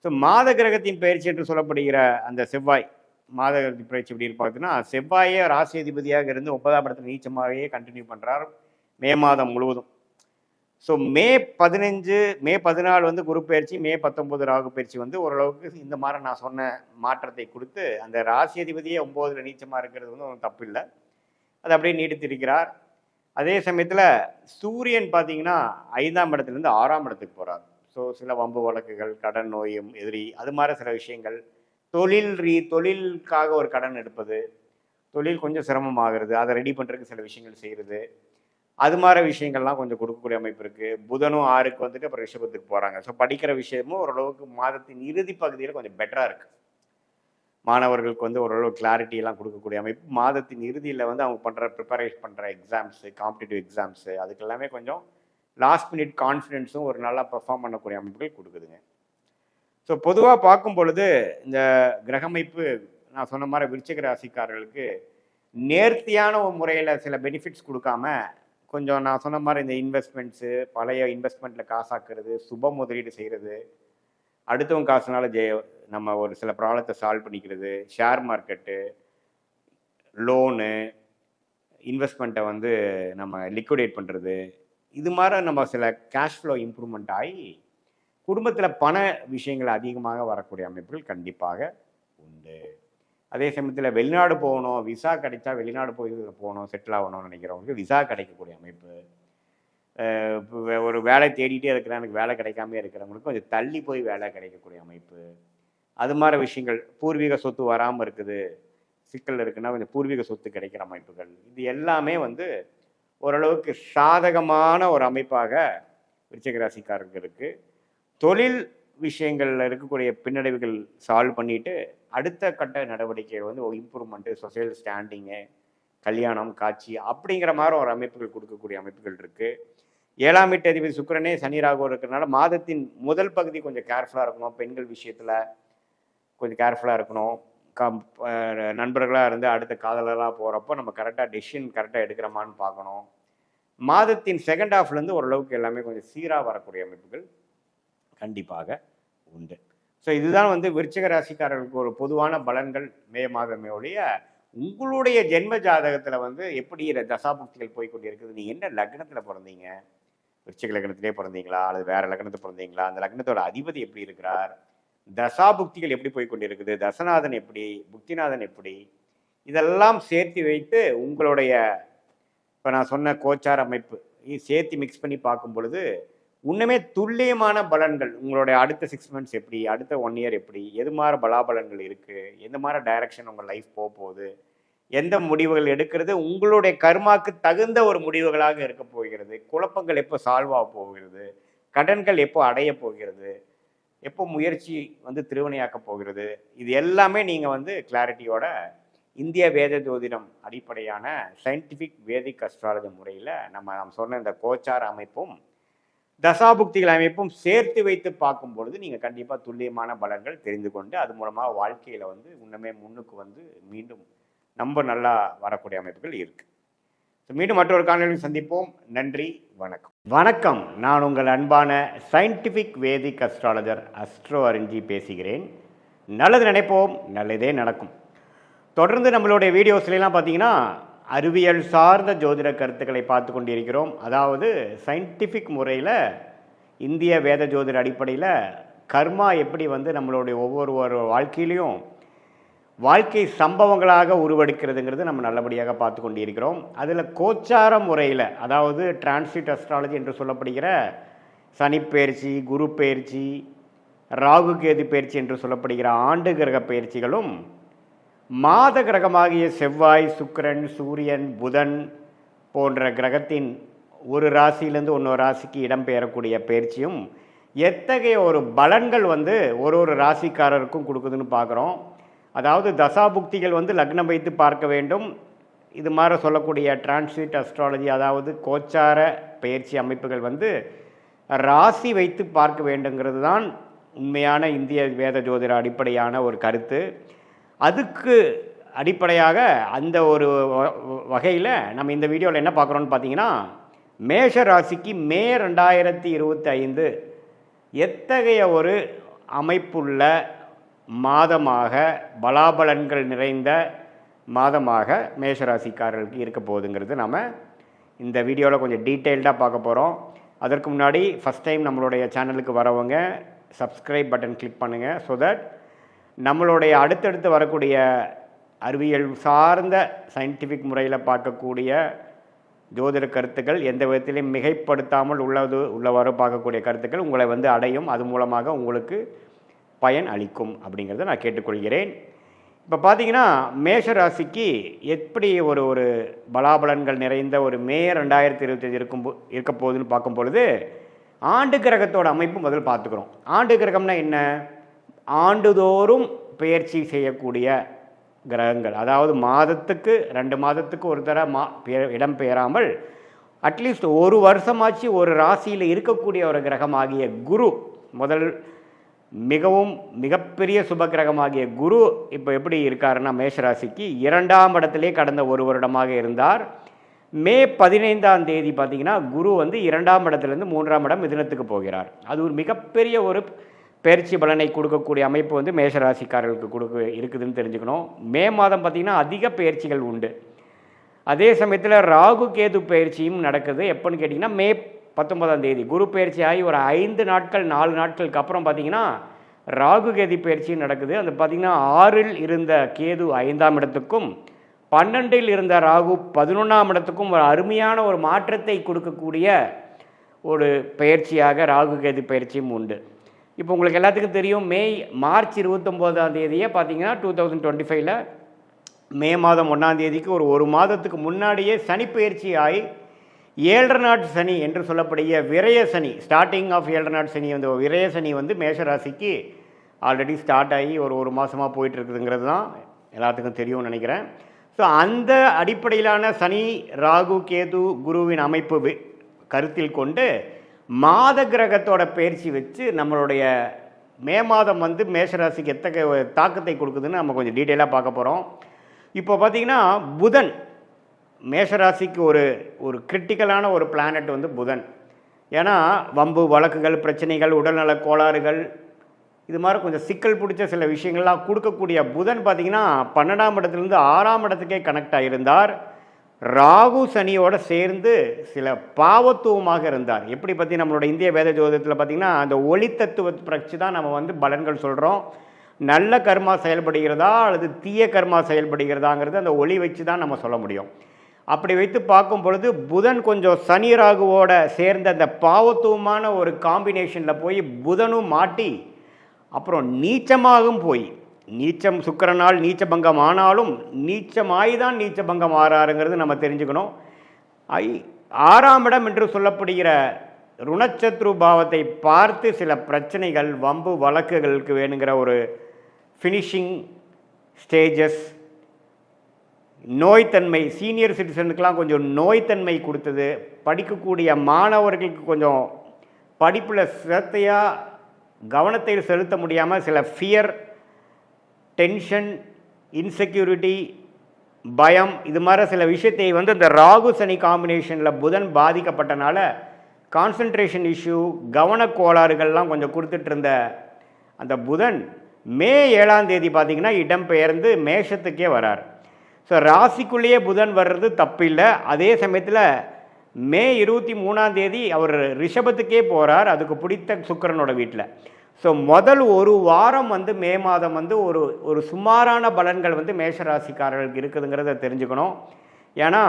ஸோ மாத கிரகத்தின் பயிற்சி என்று சொல்லப்படுகிற அந்த செவ்வாய், மாத கிரகத்தின் பயிற்சி எப்படி பார்த்தீங்கன்னா செவ்வாயே ராசி அதிபதியாக இருந்து 9ஆம் இடத்துல நீச்சமாகவே கண்டினியூ பண்ணுறார் மே மாதம் முழுவதும். ஸோ மே 15 மே 14 வந்து குரு பயிற்சி, மே 19 ராகு பயிற்சி வந்து ஓரளவுக்கு இந்த மாதிரி நான் சொன்ன மாற்றத்தை கொடுத்து அந்த ராசி அதிபதியே 9ல் நீச்சமாக இருக்கிறது வந்து ஒன்றும் தப்பு இல்லை, அது அப்படியே நீடித்திருக்கிறார். அதே சமயத்தில் சூரியன் பார்த்தீங்கன்னா 5ஆம் இடத்துலேருந்து 6ஆம் இடத்துக்கு போகிறார். ஸோ சில வம்பு வழக்குகள், கடன் நோயும் எதிரி, அது மாதிரி சில விஷயங்கள், தொழிலுக்காக ஒரு கடன் எடுப்பது, தொழில் கொஞ்சம் சிரமமாகிறது, அதை ரெடி பண்ணுறதுக்கு சில விஷயங்கள் செய்கிறது, அது மாதிரி விஷயங்கள்லாம் கொஞ்சம் கொடுக்கக்கூடிய அமைப்பு இருக்குது. புதனும் 6க்கு வந்துட்டு அப்புறம் ரிஷபத்துக்கு போகிறாங்க. ஸோ படிக்கிற விஷயமும் ஓரளவுக்கு மாதத்தின் இறுதி பகுதியில் கொஞ்சம் பெட்டராக இருக்குது. மாணவர்களுக்கு வந்து ஓரளவு கிளாரிட்டியெல்லாம் கொடுக்கக்கூடிய அமைப்பு. மாதத்தின் இறுதியில் வந்து அவங்க ப்ரிப்பரேஷன் பண்ணுற எக்ஸாம்ஸு, காம்படிட்டிவ் எக்ஸாம்ஸு, அதுக்கு எல்லாமே கொஞ்சம் லாஸ்ட் மினிட் கான்ஃபிடென்ஸும் ஒரு நல்லா பெர்ஃபார்ம் பண்ணக்கூடிய அமைப்புகள் கொடுக்குதுங்க. ஸோ பொதுவாக பார்க்கும் பொழுது இந்த கிரகமைப்பு நான் சொன்ன மாதிரி விருச்சிக ராசிக்காரர்களுக்கு நேர்த்தியான ஒரு முறையில் சில பெனிஃபிட்ஸ் கொடுக்காம கொஞ்சம் நான் சொன்ன மாதிரி இந்த இன்வெஸ்ட்மெண்ட்ஸு, பழைய இன்வெஸ்ட்மெண்ட்டில் காசாக்குறது, சுப முதலீடு செய்கிறது, அடுத்தவங்க காசுனால நம்ம ஒரு சில ப்ராப்ளத்தை சால்வ் பண்ணிக்கிறது, ஷேர் மார்க்கெட்டு, லோனு, இன்வெஸ்ட்மெண்ட்டை வந்து நம்ம லிக்விடேட் பண்ணுறது, இது மாதிரி நம்ம சில கேஷ் ஃப்ளோ இம்ப்ரூவ்மெண்ட் ஆகி குடும்பத்தில் பண விஷயங்கள் அதிகமாக வரக்கூடிய அமைப்புகள் கண்டிப்பாக உண்டு. அதே சமயத்தில் வெளிநாடு போகணும், விசா கிடைச்சா வெளிநாடு போகணும், செட்டில் ஆகணும்னு நினைக்கிறவங்களுக்கு விசா கிடைக்கக்கூடிய அமைப்பு, ஒரு வேலை தேடிட்டே இருக்கிறேன் எனக்கு வேலை கிடைக்காம இருக்கிறவங்களுக்கு கொஞ்சம் தள்ளி போய் வேலை கிடைக்கக்கூடிய அமைப்பு, அது மாதிரி விஷயங்கள், பூர்வீக சொத்து வராமல் இருக்குது, சிக்கல் இருக்குன்னா கொஞ்சம் பூர்வீக சொத்து கிடைக்கிற அமைப்புகள், இது எல்லாமே வந்து ஓரளவுக்கு சாதகமான ஒரு அமைப்பாக விருச்சிக ராசிக்காரருக்கு இருக்குது. தொழில் விஷயங்களில் இருக்கக்கூடிய பின்னடைவுகள் சால்வ் பண்ணிட்டு அடுத்த கட்ட நடவடிக்கை வந்து ஒரு இம்ப்ரூவ்மெண்ட்டு, சொசையல் ஸ்டாண்டிங்கு, கல்யாணம், காட்சி அப்படிங்கிற மாதிரி ஒரு அமைப்புகள் கொடுக்கக்கூடிய அமைப்புகள் இருக்குது. 7ஆம் வீட்டு அதிபதி சுக்கிரனே சனி ராகு இருக்கிறதுனால மாதத்தின் முதல் பகுதி கொஞ்சம் கேர்ஃபுல்லாக இருக்கணும். பெண்கள் விஷயத்தில் கொஞ்சம் கேர்ஃபுல்லாக இருக்கணும். நண்பர்களாக இருந்து அடுத்த காதலராக போகிறப்போ நம்ம கரெக்டாக டெசிஷன் கரெக்டாக எடுக்கிறோமான்னு பார்க்கணும். மாதத்தின் செகண்ட் ஹாஃப்லேருந்து ஓரளவுக்கு எல்லாமே கொஞ்சம் சீராக வரக்கூடிய அமைப்புகள் கண்டிப்பாக உண்டு. ஸோ இதுதான் வந்து விருச்சிக ராசிக்காரர்களுக்கு ஒரு பொதுவான பலன்கள் மே மாதமே ஒழிய உங்களுடைய ஜென்ம ஜாதகத்தில் வந்து எப்படி தசாபுக்திகள் போய்கொண்டிருக்குது, நீங்கள் என்ன லக்னத்தில் பிறந்தீங்க, விருச்சிக லக்னத்திலே பிறந்தீங்களா அல்லது வேற லக்னத்தை பிறந்தீங்களா, அந்த லக்னத்தோட அதிபதி எப்படி இருக்கிறார், தசாபுக்திகள் எப்படி போய்கொண்டிருக்குது, தசநாதன் எப்படி, புக்திநாதன் எப்படி, இதெல்லாம் சேர்த்து வைத்து உங்களுடைய இப்போ நான் சொன்ன கோச்சார அமைப்பு சேர்த்து மிக்ஸ் பண்ணி பார்க்கும் பொழுது இன்னுமே துல்லியமான பலன்கள் உங்களுடைய அடுத்த 6 months எப்படி, அடுத்த 1 year எப்படி, எது மாதிரி பலாபலன்கள் இருக்குது, எந்த மாதிரி டைரக்ஷன் உங்கள் லைஃப் போகுது, எந்த முடிவுகள் எடுக்கிறது உங்களுடைய கர்மாக்கு தகுந்த ஒரு முடிவுகளாக இருக்க போகிறது, குழப்பங்கள் எப்போ சால்வ் ஆக போகிறது, கடன்கள் எப்போ அடைய போகிறது, எப்போ முயற்சி வந்து திருவினையாக்க போகிறது, இது எல்லாமே நீங்கள் வந்து கிளாரிட்டியோட இந்திய வேத ஜோதிடம் அடிப்படையான சயின்டிஃபிக் வேதிக் அஸ்ட்ராலஜி முறையில் நம்ம சொன்ன இந்த கோச்சார அமைப்பும் தசாபுக்திகள் அமைப்பும் சேர்த்து வைத்து பார்க்கும் பொழுது நீங்கள் கண்டிப்பாக துல்லியமான பலன்கள் தெரிந்து கொண்டு அது மூலமாக வாழ்க்கையில் வந்து இன்னுமே முன்னுக்கு வந்து மீண்டும் ரொம்ப நல்லா வரக்கூடிய அமைப்புகள் இருக்குது. மீண்டும் மற்றொரு காணொலியில் சந்திப்போம். நன்றி, வணக்கம். வணக்கம், நான் உங்கள் அன்பான சயின்டிஃபிக் வேதிக் அஸ்ட்ராலஜர் அஸ்ட்ரோ அரிஞ்சி பேசுகிறேன். நல்லது நினைப்போம், நல்லதே நடக்கும். தொடர்ந்து நம்மளுடைய வீடியோஸ்லாம் பார்த்தீங்கன்னா அறிவியல் சார்ந்த ஜோதிட கருத்துக்களை பார்த்து கொண்டிருக்கிறோம். அதாவது சயின்டிஃபிக் முறையில் இந்திய வேத ஜோதிட அடிப்படையில் கர்மா எப்படி வந்து நம்மளுடைய ஒவ்வொரு வாழ்க்கையிலையும் வாழ்க்கை சம்பவங்களாக உருவெடுக்கிறதுங்கிறது நம்ம நல்லபடியாக பார்த்து கொண்டிருக்கிறோம். அதில் கோச்சார முறையில், அதாவது டிரான்சிட் அஸ்ட்ராலஜி என்று சொல்லப்படுகிற சனிப்பெயர்ச்சி, குரு பெயர்ச்சி, ராகு கேது பெயர்ச்சி என்று சொல்லப்படுகிற ஆண்டு கிரக பயிற்சிகளும், மாத கிரகமாகிய செவ்வாய், சுக்கிரன், சூரியன், புதன் போன்ற கிரகத்தின் ஒரு ராசியிலேருந்து இன்னொரு ராசிக்கு இடம்பெயரக்கூடிய பயிற்சியும் எத்தகைய ஒரு பலன்கள் வந்து ஒரு ராசிக்காரருக்கும் கொடுக்குதுன்னு பார்க்குறோம். அதாவது தசாபுக்திகள் வந்து லக்னம் வைத்து பார்க்க வேண்டும். இது மாதிரி சொல்லக்கூடிய டிரான்சிட் அஸ்ட்ராலஜி, அதாவது கோச்சார பயிற்சி அமைப்புகள் வந்து ராசி வைத்து பார்க்க வேண்டுங்கிறது தான் உண்மையான இந்திய வேத ஜோதிட அடிப்படையான ஒரு கருத்து. அதுக்கு அடிப்படையாக அந்த ஒரு வகையில் நம்ம இந்த வீடியோவில் என்ன பார்க்குறோன்னு பார்த்தீங்கன்னா, மேஷ ராசிக்கு மே 2025 எத்தகைய ஒரு அமைப்புள்ள மாதமாக, பலாபலன்கள் நிறைந்த மாதமாக மேஷராசிக்காரர்களுக்கு இருக்க போகுதுங்கிறது நம்ம இந்த வீடியோவில் கொஞ்சம் டீட்டெயில்டாக பார்க்க போகிறோம். அதற்கு முன்னாடி ஃபஸ்ட் டைம் நம்மளுடைய சேனலுக்கு வரவங்க சப்ஸ்கிரைப் பட்டன் கிளிக் பண்ணுங்கள். ஸோ தட் நம்மளுடைய அடுத்தடுத்து வரக்கூடிய அறிவியல் சார்ந்த சயின்டிஃபிக் முறையில் பார்க்கக்கூடிய ஜோதிட கருத்துக்கள் எந்த விதத்திலையும் மிகைப்படுத்தாமல் உள்ளவாறு பார்க்கக்கூடிய கருத்துக்கள் உங்களை வந்து அடையும். அது மூலமாக உங்களுக்கு பயன் அளிக்கும் அப்படிங்கிறத நான் கேட்டுக்கொள்கிறேன். இப்போ பார்த்தீங்கன்னா மேஷ ராசிக்கு எப்படி ஒரு பலாபலன்கள் நிறைந்த ஒரு மே 2025 இருக்க போகுதுன்னு பார்க்கும் பொழுது ஆண்டு கிரகத்தோட அமைப்பு முதல் பார்த்துக்கிறோம். ஆண்டு கிரகம்னா என்ன? ஆண்டுதோறும் பெயர்ச்சி செய்யக்கூடிய கிரகங்கள். அதாவது மாதத்துக்கு 2 மாதத்துக்கு ஒரு தடவை இடம் பெயராமல் அட்லீஸ்ட் ஒரு வருஷமாச்சு ஒரு ராசியில் இருக்கக்கூடிய ஒரு கிரகமாகிய குரு, முதல் மிகப்பெரிய சுப கிரகமாகிய குரு இப்போ எப்படி இருக்காருன்னா மேஷராசிக்கு 2ஆம் இடத்திலே கடந்த ஒரு வருடமாக இருந்தார். மே 15ஆம் தேதி பார்த்திங்கன்னா குரு வந்து 2ஆம் இடத்துலேருந்து 3ஆம் இடம் மிதுனத்துக்கு போகிறார். அது ஒரு மிகப்பெரிய ஒரு பயிற்சி பலனை கொடுக்கக்கூடிய அமைப்பு வந்து மேஷராசிக்காரர்களுக்கு இருக்குதுன்னு தெரிஞ்சுக்கணும். மே மாதம் பார்த்திங்கன்னா அதிக பயிற்சிகள் உண்டு. அதே சமயத்தில் ராகு கேது பயிற்சியும் நடக்குது. எப்போன்னு கேட்டிங்கன்னா மே 19ஆம் தேதி குரு பயிற்சி ஆகி ஒரு 5 நாட்கள் 4 நாட்களுக்கு அப்புறம் பார்த்திங்கன்னா ராகு கேது பயிற்சியும் நடக்குது. அது பார்த்திங்கன்னா 6இல் இருந்த கேது 5ஆம் இடத்துக்கும் 12இல் இருந்த ராகு 11ஆம் இடத்துக்கும் ஒரு அருமையான ஒரு மாற்றத்தை கொடுக்கக்கூடிய ஒரு பயிற்சியாக ராகு கேது பயிற்சியும் உண்டு. இப்போ உங்களுக்கு எல்லாத்துக்கும் தெரியும், மார்ச் 29ஆம் தேதியே பார்த்தீங்கன்னா 2025 மே மாதம் 1ஆம் தேதிக்கு ஒரு மாதத்துக்கு முன்னாடியே சனி பயிற்சி ஆகி 7 நாட் சனி என்று சொல்லக்கூடிய விரய சனி, ஸ்டார்டிங் ஆஃப் 7 நாட் சனி வந்து விரய சனி வந்து மேஷராசிக்கு ஆல்ரெடி ஸ்டார்ட் ஆகி ஒரு மாதமாக போயிட்டுருக்குதுங்கிறது தான் எல்லாத்துக்கும் தெரியும்னு நினைக்கிறேன். ஸோ அந்த அடிப்படையிலான சனி, ராகு, கேது, குருவின் அமைப்பு கருத்தில் கொண்டு மாத கிரகத்தோட பயிற்சி வச்சு நம்மளுடைய மே மாதம் வந்து மேஷராசிக்கு எத்தகைய தாக்கத்தை கொடுக்குதுன்னு நம்ம கொஞ்சம் டீட்டெயிலாக பார்க்க போகிறோம். இப்போ பார்த்திங்கன்னா புதன் மேஷராசிக்கு ஒரு கிரிட்டிக்கலான ஒரு பிளானட் வந்து புதன். ஏன்னா வம்பு வழக்குகள், பிரச்சனைகள், உடல்நல கோளாறுகள், இது மாதிரி கொஞ்சம் சிக்கல் பிடிச்ச சில விஷயங்கள்லாம் கொடுக்கக்கூடிய புதன் பார்த்திங்கன்னா 12ஆம் இடத்துலேருந்து 6ஆம் இடத்துக்கே கனெக்ட் ஆகியிருந்தார். ராகு சனியோடு சேர்ந்து சில பாவத்துவமாக இருந்தார். எப்படி பற்றி நம்மளோட இந்திய வேத ஜோதிடத்தில் பார்த்திங்கன்னா அந்த ஒளி தத்துவத்தை பற்றி தான் நம்ம வந்து பலன்கள் சொல்கிறோம். நல்ல கர்மா செயல்படுகிறதா அல்லது தீய கர்மா செயல்படுகிறதாங்கிறது அந்த ஒளி வச்சு தான் நம்ம சொல்ல முடியும். அப்படி வைத்து பார்க்கும் பொழுது புதன் கொஞ்சம் சனி ராகுவோட சேர்ந்த அந்த பாவத்துவமான ஒரு காம்பினேஷனில் போய் புதனும் மாட்டி அப்புறம் நீச்சமாகவும் போய் நீச்சம் சுக்கிரனால் நீச்சபங்கம் ஆனாலும் நீச்சமாய் தான் நீச்சபங்கம் ஆறாருங்கிறது நம்ம தெரிஞ்சுக்கணும். 6ஆம் இடம் என்று சொல்லப்படுகிற ருணச்சத்ரு பாவத்தை பார்த்து சில பிரச்சனைகள், வம்பு வழக்குகளுக்கு வேணுங்கிற ஒரு ஃபினிஷிங் ஸ்டேஜஸ், நோய்த்தன்மை, சீனியர் சிட்டிசனுக்கெலாம் கொஞ்சம் நோய்த்தன்மை கொடுத்தது, படிக்கக்கூடிய மாணவர்களுக்கு கொஞ்சம் படிப்பில் சிரத்தையாக கவனத்தை செலுத்த முடியாமல் சில ஃபியர், டென்ஷன், இன்செக்யூரிட்டி, பயம், இது மாதிரி சில விஷயத்தை வந்து இந்த ராகு சனி காம்பினேஷனில் புதன் பாதிக்கப்பட்டனால கான்சன்ட்ரேஷன் இஷ்யூ, கவனக்கோளாறுகள்லாம் கொஞ்சம் கொடுத்துட்டு இருந்த அந்த புதன் மே 7ஆம் தேதி பார்த்திங்கன்னா இடம்பெயர்ந்து மேஷத்துக்கே வரார். ஸோ ராசிக்குள்ளேயே புதன் வர்றது தப்பு இல்லை. அதே சமயத்தில் மே 23ஆம் தேதி அவர் ரிஷபத்துக்கே போகிறார், அதுக்கு பிடித்த சுக்கிரனோட வீட்டில். ஸோ முதல் ஒரு வாரம் வந்து மே மாதம் வந்து ஒரு சுமாரான பலன்கள் வந்து மேஷராசிக்காரர்களுக்கு இருக்குதுங்கிறத தெரிஞ்சுக்கணும். ஏன்னா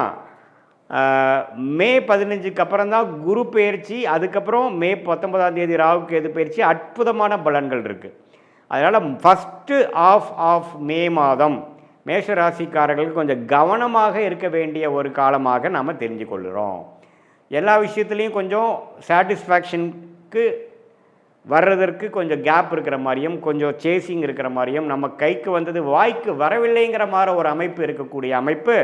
மே 15க்கு அப்புறம் தான் குரு பயிற்சி, அதுக்கப்புறம் மே 19ஆம் தேதி ராகு கேது பயிற்சி, அற்புதமான பலன்கள் இருக்குது. அதனால் ஃபஸ்ட்டு ஆஃப் மே மாதம் மேஷராசிக்காரர்களுக்கு கொஞ்சம் கவனமாக இருக்க வேண்டிய ஒரு காலமாக நாம் தெரிஞ்சு கொள்கிறோம். எல்லா விஷயத்துலேயும் கொஞ்சம் சாட்டிஸ்ஃபேக்ஷனுக்கு வர்றதற்கு கொஞ்சம் கேப் இருக்கிற மாதிரியும், கொஞ்சம் சேசிங் இருக்கிற மாதிரியும், நம்ம கைக்கு வந்தது வாய்க்கு வரவில்லைங்கிற மாதிரி ஒரு அமைப்பு இருக்கக்கூடிய அமைப்பு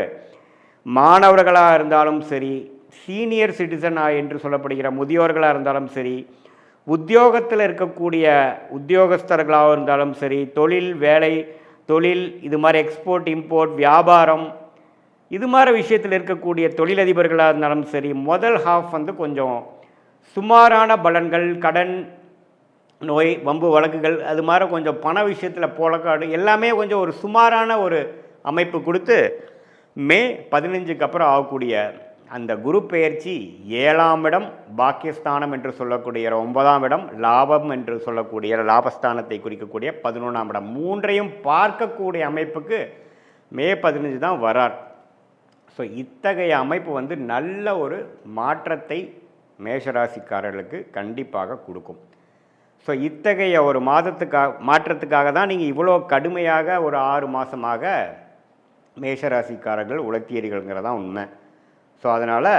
மாணவர்களாக இருந்தாலும் சரி, சீனியர் சிட்டிசனாக என்று சொல்லப்படுகிற முதியோர்களாக இருந்தாலும் சரி, உத்தியோகத்தில் இருக்கக்கூடிய உத்தியோகஸ்தர்களாக இருந்தாலும் சரி, தொழில் இது மாதிரி எக்ஸ்போர்ட் இம்போர்ட் வியாபாரம் இது மாதிரி விஷயத்தில் இருக்கக்கூடிய தொழிலதிபர்களாக இருந்தாலும் சரி, முதல் ஹாஃப் வந்து கொஞ்சம் சுமாரான பலன்கள், கடன், நோய், வம்பு வழக்குகள், அது மாதிரி கொஞ்சம் பண விஷயத்தில் போலக்காடு எல்லாமே கொஞ்சம் ஒரு சுமாரான ஒரு அமைப்பு கொடுத்து மே 15க்கு அப்புறம் ஆகக்கூடிய அந்த குரு பெயர்ச்சி 7ஆம் இடம் பாக்கியஸ்தானம் என்று சொல்லக்கூடிய 9ஆம் இடம், லாபம் என்று சொல்லக்கூடிய லாபஸ்தானத்தை குறிக்கக்கூடிய 11ஆம் இடம், மூன்றையும் பார்க்கக்கூடிய அமைப்புக்கு மே 15 தான் வரார். ஸோ இத்தகைய அமைப்பு வந்து நல்ல ஒரு மாற்றத்தை மேஷராசிக்காரர்களுக்கு கண்டிப்பாக கொடுக்கும். ஸோ இத்தகைய ஒரு மாற்றத்துக்காக தான் நீங்கள் இவ்வளோ கடுமையாக ஒரு 6 மாதமாக மேஷராசிக்காரர்கள் உழைத்தீர்கள்ங்கிறதான் உண்மை. ஸோ அதனால்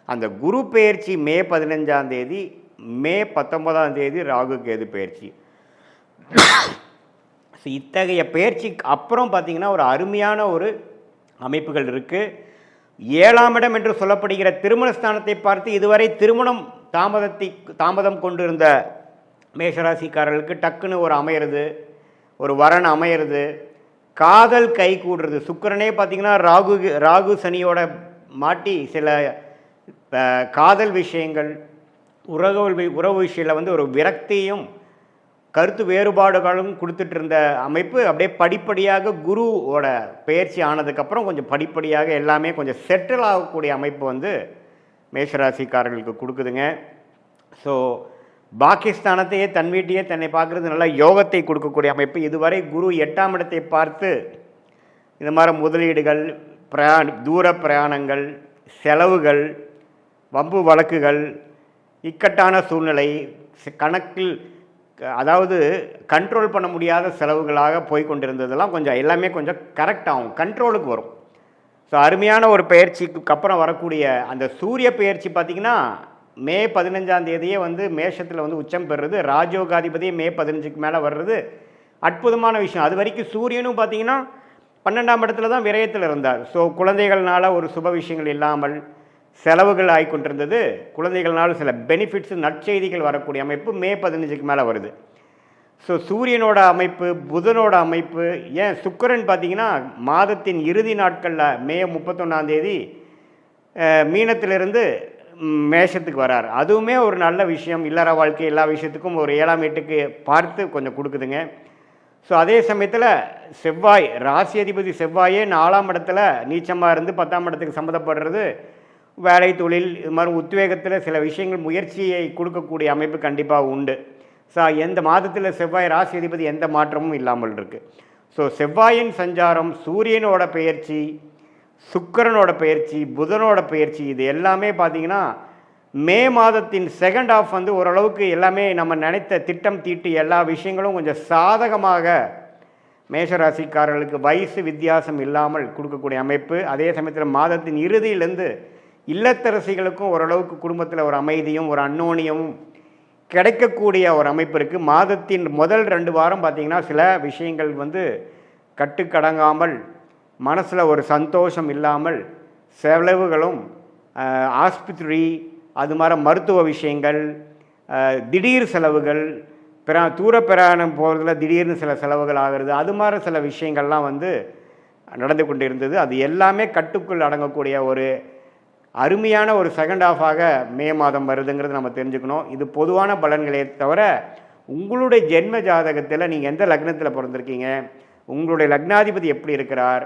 அந்த குரு பெயர்ச்சி மே 15ஆம் தேதி, மே 19ஆம் தேதி ராகு கேது பெயர்ச்சி. ஸோ இத்தகைய பெயர்ச்சிக்கு அப்புறம் பார்த்திங்கன்னா ஒரு அருமையான ஒரு அமைப்புகள் இருக்குது. 7ஆம் இடம் என்று சொல்லப்படுகிற திருமணஸ்தானத்தை பார்த்து இதுவரை திருமணம் தாமதம் கொண்டிருந்த மேஷராசிக்காரர்களுக்கு டக்குன்னு ஒரு அமையிறது, ஒரு வரன் அமையிறது, காதல் கை கூடுறது. சுக்கிரனே பார்த்திங்கன்னா ராகு சனியோட மாட்டி சில காதல் விஷயங்கள், உறவு விஷயத்தில் வந்து ஒரு விரக்தியும் கருத்து வேறுபாடுகளும் கொடுத்துட்டு இருந்த அமைப்பு அப்படியே படிப்படியாக குருவோட பயிற்சி ஆனதுக்கப்புறம் கொஞ்சம் படிப்படியாக எல்லாமே கொஞ்சம் செட்டில் ஆகக்கூடிய அமைப்பு வந்து மேஷராசிக்காரர்களுக்கு கொடுக்குதுங்க. ஸோ பாகிஸ்தானத்தையே தன் வீட்டையே தன்னை பார்க்குறது நல்லா யோகத்தை கொடுக்கக்கூடிய அமைப்பு. இதுவரை குரு 8ஆம் இடத்தை பார்த்து இந்த மாதிரி முதலீடுகள், தூர பிரயாணங்கள், செலவுகள், வம்பு வழக்குகள், இக்கட்டான சூழ்நிலை, கணக்கில் அதாவது கண்ட்ரோல் பண்ண முடியாத செலவுகளாக போய் கொண்டிருந்ததெல்லாம் கொஞ்சம் எல்லாமே கொஞ்சம் கரெக்டாகும், கண்ட்ரோலுக்கு வரும். ஸோ அருமையான ஒரு பயிற்சிக்கு அப்புறம் வரக்கூடிய அந்த சூரிய பயிற்சி பார்த்திங்கன்னா மே 15ஆம் தேதியே வந்து மேஷத்தில் வந்து உச்சம் பெறுறது, ராஜயோகாதிபதியே மே 15க்கு மேலே வர்றது அற்புதமான விஷயம். அது வரைக்கும் சூரியனும் பார்த்திங்கன்னா 12ஆம் இடத்துல தான் விரயத்தில் இருந்தார். ஸோ குழந்தைகள்னால ஒரு சுப விஷயங்கள் இல்லாமல் செலவுகள் ஆகிக்கொண்டிருந்தது. குழந்தைகள்னால சில பெனிஃபிட்ஸு, நற்செய்திகள் வரக்கூடிய அமைப்பு மே 15க்கு மேலே வருது. ஸோ சூரியனோட அமைப்பு, புதனோட அமைப்பு, ஏன் சுக்கிரன் பார்த்திங்கன்னா மாதத்தின் இறுதி நாட்களில் மே 31ஆம் தேதி மீனத்திலிருந்து மேஷத்துக்கு வரார். அதுவுமே ஒரு நல்ல விஷயம். இல்லற வாழ்க்கை எல்லா விஷயத்துக்கும் ஒரு 7ஆம் வீட்டுக்கு பார்த்து கொஞ்சம் கொடுக்குதுங்க. ஸோ அதே சமயத்தில் செவ்வாய், ராசி அதிபதி செவ்வாயே 4ஆம் இடத்துல நீச்சமாக இருந்து 10ஆம் இடத்துக்கு சம்மந்தப்படுறது வேலை, தொழில், இது மாதிரி உத்வேகத்தில் சில விஷயங்கள் முயற்சியை கொடுக்கக்கூடிய அமைப்பு கண்டிப்பாக உண்டு. ஸோ எந்த மாதத்தில் செவ்வாய் ராசி அதிபதி எந்த மாற்றமும் இல்லாமல் இருக்குது. ஸோ செவ்வாயின் சஞ்சாரம், சூரியனோட பெயர்ச்சி, சுக்கிரனோட பயிற்சி, புதனோட பயிற்சி, இது எல்லாமே பார்த்திங்கன்னா மே மாதத்தின் செகண்ட் ஆஃப் வந்து ஓரளவுக்கு எல்லாமே நம்ம நினைத்த திட்டம் தீட்டு எல்லா விஷயங்களும் கொஞ்சம் சாதகமாக மேஷராசிக்காரர்களுக்கு வயசு வித்தியாசம் இல்லாமல் கொடுக்கக்கூடிய அமைப்பு. அதே சமயத்தில் மாதத்தின் இறுதியிலேருந்து இல்லத்தரசிகளுக்கும் ஓரளவுக்கு குடும்பத்தில் ஒரு அமைதியும் ஒரு அன்னோனியமும் கிடைக்கக்கூடிய ஒரு அமைப்பு இருக்குது. மாதத்தின் முதல் 2 வாரம் பார்த்திங்கன்னா சில விஷயங்கள் வந்து கட்டுக்கடங்காமல், மனசில் ஒரு சந்தோஷம் இல்லாமல், செலவுகளும், ஆஸ்பத்திரி, அது மாதிரி மருத்துவ விஷயங்கள், திடீர் செலவுகள், தூர பிரயாணம் போகிறதுல திடீர்னு சில செலவுகள் ஆகிறது, அது மாதிரி சில விஷயங்கள்லாம் வந்து நடந்து கொண்டு இருந்தது. அது எல்லாமே கட்டுக்குள் அடங்கக்கூடிய ஒரு அருமையான ஒரு செகண்ட் ஆஃபாக மே மாதம் வருதுங்கிறது நம்ம தெரிஞ்சுக்கணும். இது பொதுவான பலன்களே தவிர உங்களுடைய ஜென்ம ஜாதகத்தில் நீங்கள் எந்த லக்னத்தில் பிறந்திருக்கீங்க, உங்களுடைய லக்னாதிபதி எப்படி இருக்கிறார்,